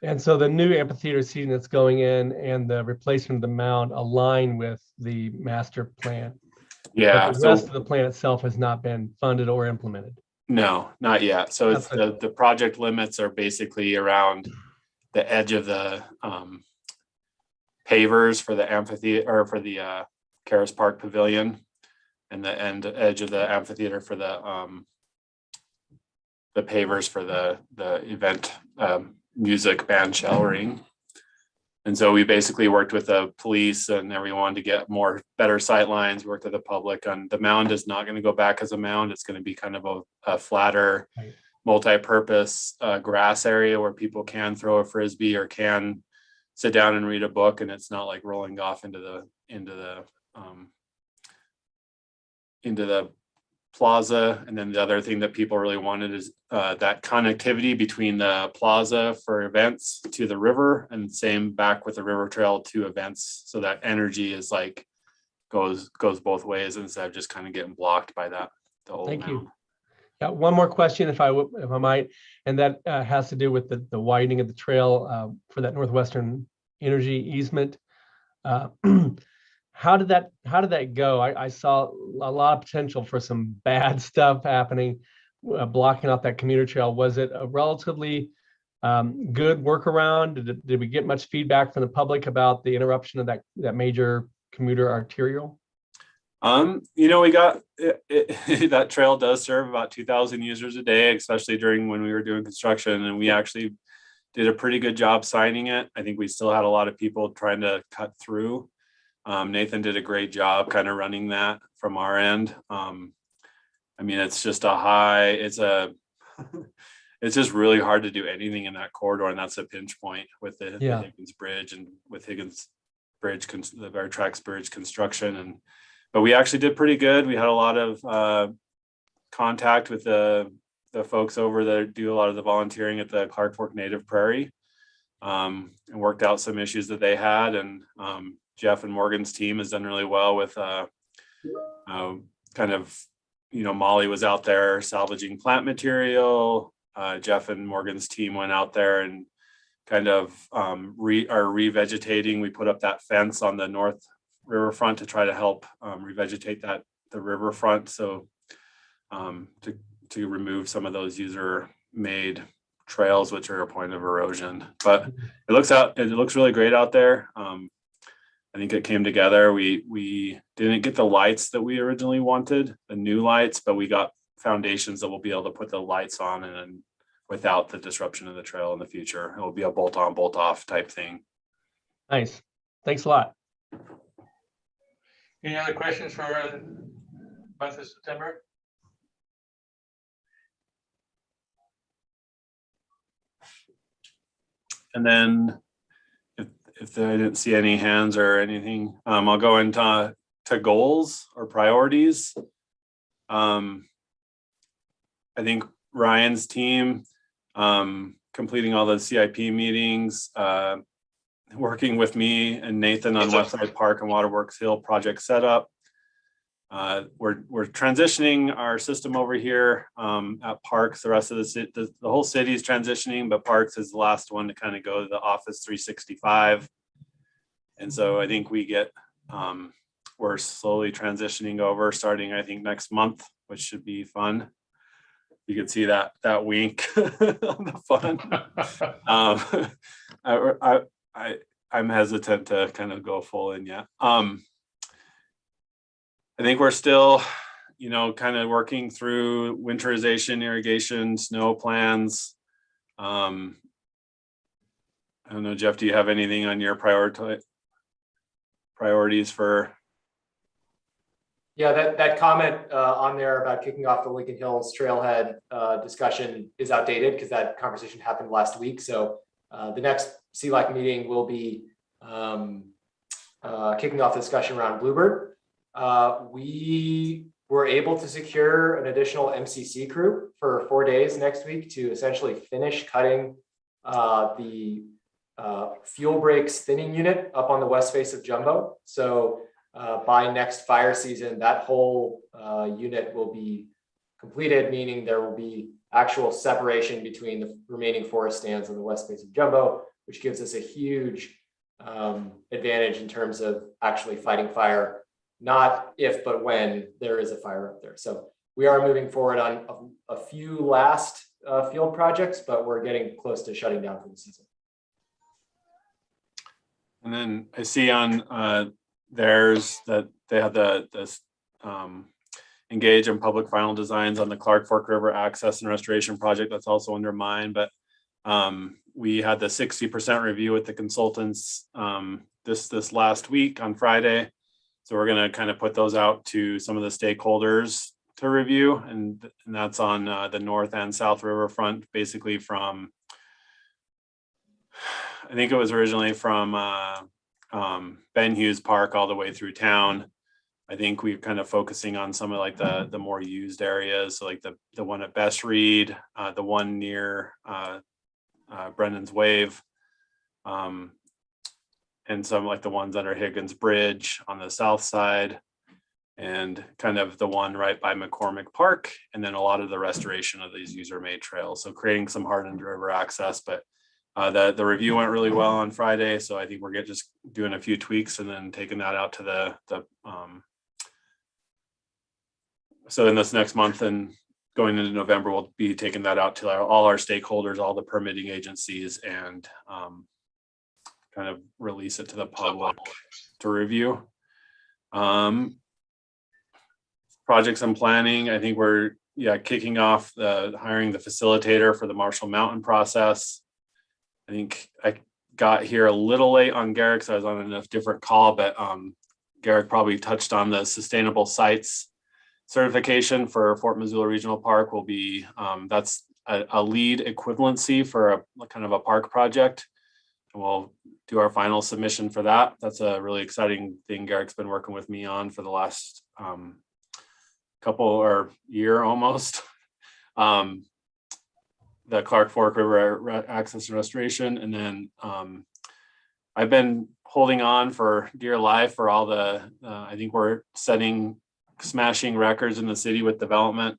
And so the new amphitheater seating that's going in and the replacement of the mound align with the master plan. Yeah. But the rest of the plan itself has not been funded or implemented. No, not yet. So it's the project limits are basically around the edge of the pavers for the amphitheater, or for the Karis Park Pavilion, and the edge of the amphitheater for the pavers for the event music band shell ring. And so we basically worked with the police and everyone to get better sight lines, worked with the public on the mound is not going to go back as a mound. It's going to be kind of a flatter multi-purpose grass area where people can throw a frisbee or can sit down and read a book, and it's not like rolling off into the plaza. And then the other thing that people really wanted is that connectivity between the plaza for events to the river, and same back with the river trail to events, so that energy is like goes both ways instead of just kind of getting blocked by the old Thank mound. you. Yeah, one more question if I might, and that has to do with the widening of the trail for that Northwestern Energy easement. How did that go? I saw a lot of potential for some bad stuff happening, blocking out that commuter trail. Was it a relatively good workaround? Did we get much feedback from the public about the interruption of that major commuter arterial? We got that trail does serve about 2,000 users a day, especially during when we were doing construction, and we actually did a pretty good job signing it. I think we still had a lot of people trying to cut through. Nathan did a great job kind of running that from our end. It's just it's just really hard to do anything in that corridor, and that's a pinch point with the Higgins Bridge and with Higgins Bridge, the Bear Tracks Bridge construction. But we actually did pretty good. We had a lot of contact with the folks over there, do a lot of the volunteering at the Clark Fork Native Prairie, and worked out some issues that they had. And Jeff and Morgan's team has done really well with Molly was out there salvaging plant material. Jeff and Morgan's team went out there and kind of are revegetating. We put up that fence on the north riverfront to try to help revegetate the riverfront, so to remove some of those user-made trails, which are a point of erosion. But it looks really great out there. I think it came together. We didn't get the lights that we originally wanted, the new lights, but we got foundations that will be able to put the lights on, and then without the disruption of the trail in the future. It will be a bolt on, bolt off type thing. Nice. Thanks a lot. Any other questions for month of September? And then if I didn't see any hands or anything, I'll go into goals or priorities. I think Ryan's team, completing all the CIP meetings, working with me and Nathan on Westside Park and Waterworks Hill project setup. We're transitioning our system over here at Parks. The rest of the whole city is transitioning, but Parks is the last one to kind of go to the Office 365. And so I think we're slowly transitioning over, starting I think next month, which should be fun. You can see that wink on the fun. I'm hesitant to kind of go full in yet. I think we're still, kind of working through winterization, irrigation, snow plans. I don't know, Jeff, do you have anything on your priorities for? Yeah, that comment on there about kicking off the Lincoln Hills Trailhead discussion is outdated because that conversation happened last week. So the next CLAC meeting will be kicking off the discussion around Bluebird. We were able to secure an additional MCC crew for 4 days next week to essentially finish cutting the fuel brakes thinning unit up on the west face of Jumbo. So by next fire season, that whole unit will be completed, meaning there will be actual separation between the remaining forest stands on the west face of Jumbo, which gives us a huge advantage in terms of actually fighting fire, not if, but when there is a fire up there. So we are moving forward on a few last field projects, but we're getting close to shutting down for the season. And then I see on theirs that they have this engage in public final designs on the Clark Fork River Access and Restoration Project. That's also under mine, but we had the 60% review with the consultants this last week on Friday. So we're going to kind of put those out to some of the stakeholders to review, and that's on the north and south riverfront, basically from, I think it was originally from Ben Hughes Park all the way through town. I think we're kind of focusing on some of like the more used areas, so like the one at Best Reed, the one near Brendan's Wave, and some like the ones under Higgins Bridge on the south side, and kind of the one right by McCormick Park, and then a lot of the restoration of these user-made trails. So creating some hardened river access, but the review went really well on Friday, so I think we're just doing a few tweaks and then taking that out to the so in this next month and going into November, we'll be taking that out to all our stakeholders, all the permitting agencies, and kind of release it to the public to review. Projects and planning, I think we're kicking off hiring the facilitator for the Marshall Mountain process. I think I got here a little late on Garrick, so I was on a different call, but Garrick probably touched on the sustainable sites certification for Fort Missoula Regional Park. Will be that's a lead equivalency for a kind of a park project. And we'll do our final submission for that. That's a really exciting thing Garrick's been working with me on for the last couple or year almost. The Clark Fork River access and restoration, and then I've been holding on for dear life for all the I think we're smashing records in the city with development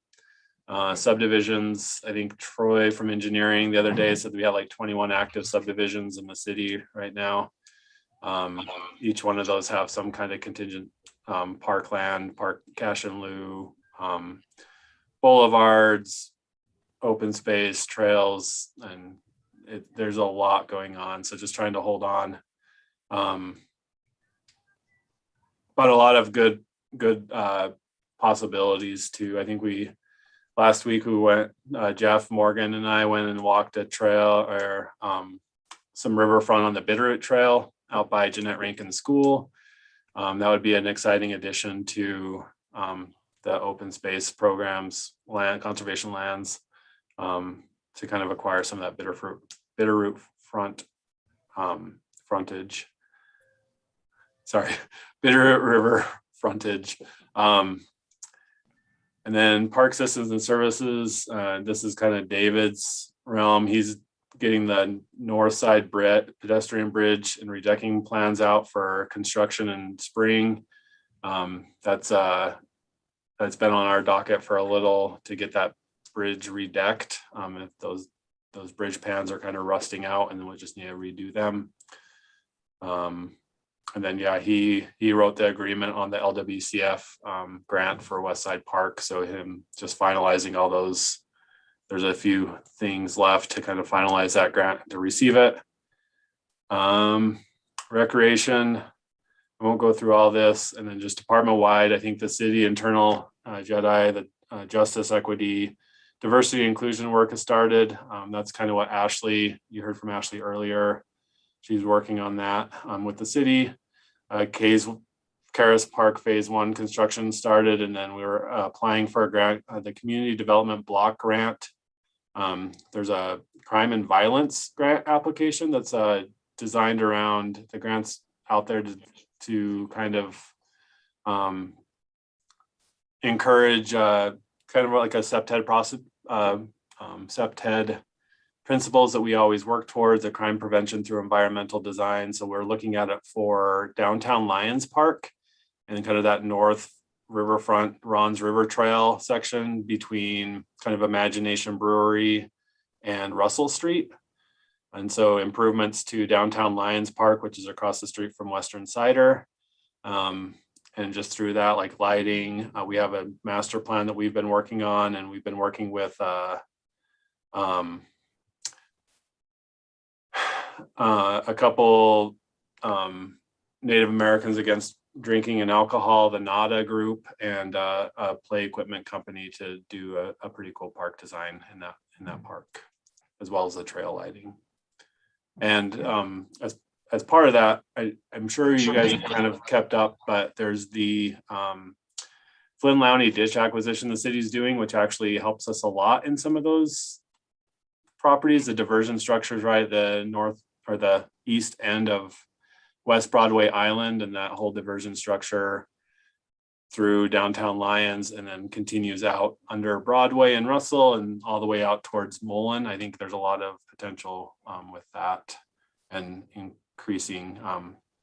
subdivisions. I think Troy from engineering the other day said we have like 21 active subdivisions in the city right now. Each one of those have some kind of contingent parkland, park cash in lieu, boulevards, open space, trails, and there's a lot going on. So just trying to hold on. But a lot of good possibilities too. I think last week we went, Jeff Morgan and I went and walked a trail or some riverfront on the Bitterroot Trail out by Jeanette Rankin School. That would be an exciting addition to the open space programs, land conservation lands, to kind of acquire some of that Bitterroot frontage. Sorry, Bitterroot River frontage. And then park systems and services. This is kind of David's realm. He's getting the north side pedestrian bridge and redecking plans out for construction in spring. That's been on our docket for a little to get that bridge redecked. If those bridge pans are kind of rusting out, and then we just need to redo them. And then, he wrote the agreement on the LWCF grant for West Side Park. So him just finalizing all those, there's a few things left to kind of finalize that grant to receive it. Recreation, I won't go through all this. And then just department wide, I think the city internal JEDI, the justice, equity, diversity, inclusion work has started. That's kind of what you heard from Ashley earlier. She's working on that with the city. Karis Park Phase 1 construction started, and then we were applying for a grant, the Community Development Block Grant. There's a crime and violence grant application that's designed around the grants out there to kind of encourage kind of like a SEPTED process, SEPTED principles that we always work towards, a crime prevention through environmental design. So we're looking at it for downtown Lions Park and kind of that north riverfront Ron's River Trail section between kind of Imagination Brewery and Russell Street. And so improvements to downtown Lions Park, which is across the street from Western Cider. And just through that, like lighting, we have a master plan that we've been working on, and we've been working with a couple Native Americans Against Drinking and Alcohol, the NADA group, and a play equipment company to do a pretty cool park design in that park, as well as the trail lighting. And as part of that, I'm sure you guys have kind of kept up, but there's the Flynn Lowney ditch acquisition the city's doing, which actually helps us a lot in some of those properties. The diversion structures right at the north or the east end of West Broadway Island, and that whole diversion structure through downtown Lyons and then continues out under Broadway and Russell and all the way out towards Mullen. I think there's a lot of potential with that and increasing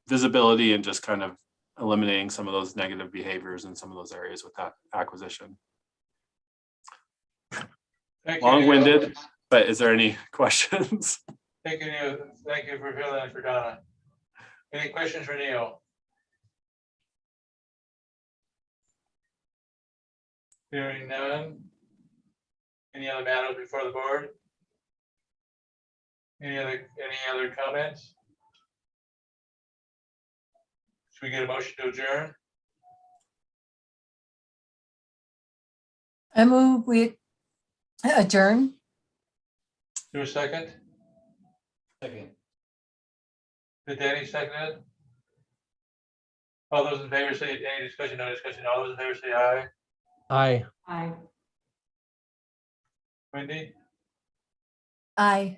visibility and just kind of eliminating some of those negative behaviors in some of those areas with that acquisition. Thank you, Long-winded, but is there any questions? Thank you, Neil. Thank you for filling in for Donna. Any questions for Neil? Hearing none. Any other matters before the board? Any other comments? Should we get a motion to adjourn? I move we adjourn. Do a second? Second. Did Danny second it? All those in favor say, any discussion, no discussion, all those in favor say aye. Aye. Aye. Wendy? Aye.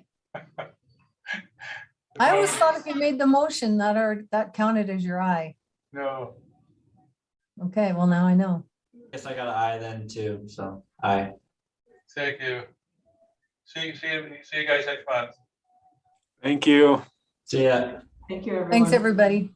I always thought if you made the motion that counted as your aye. No. Okay, well, now I know. Guess I got an eye then too, so aye. Thank you. See you guys next month. Thank you. See ya. Thank you, everyone. Thanks, everybody.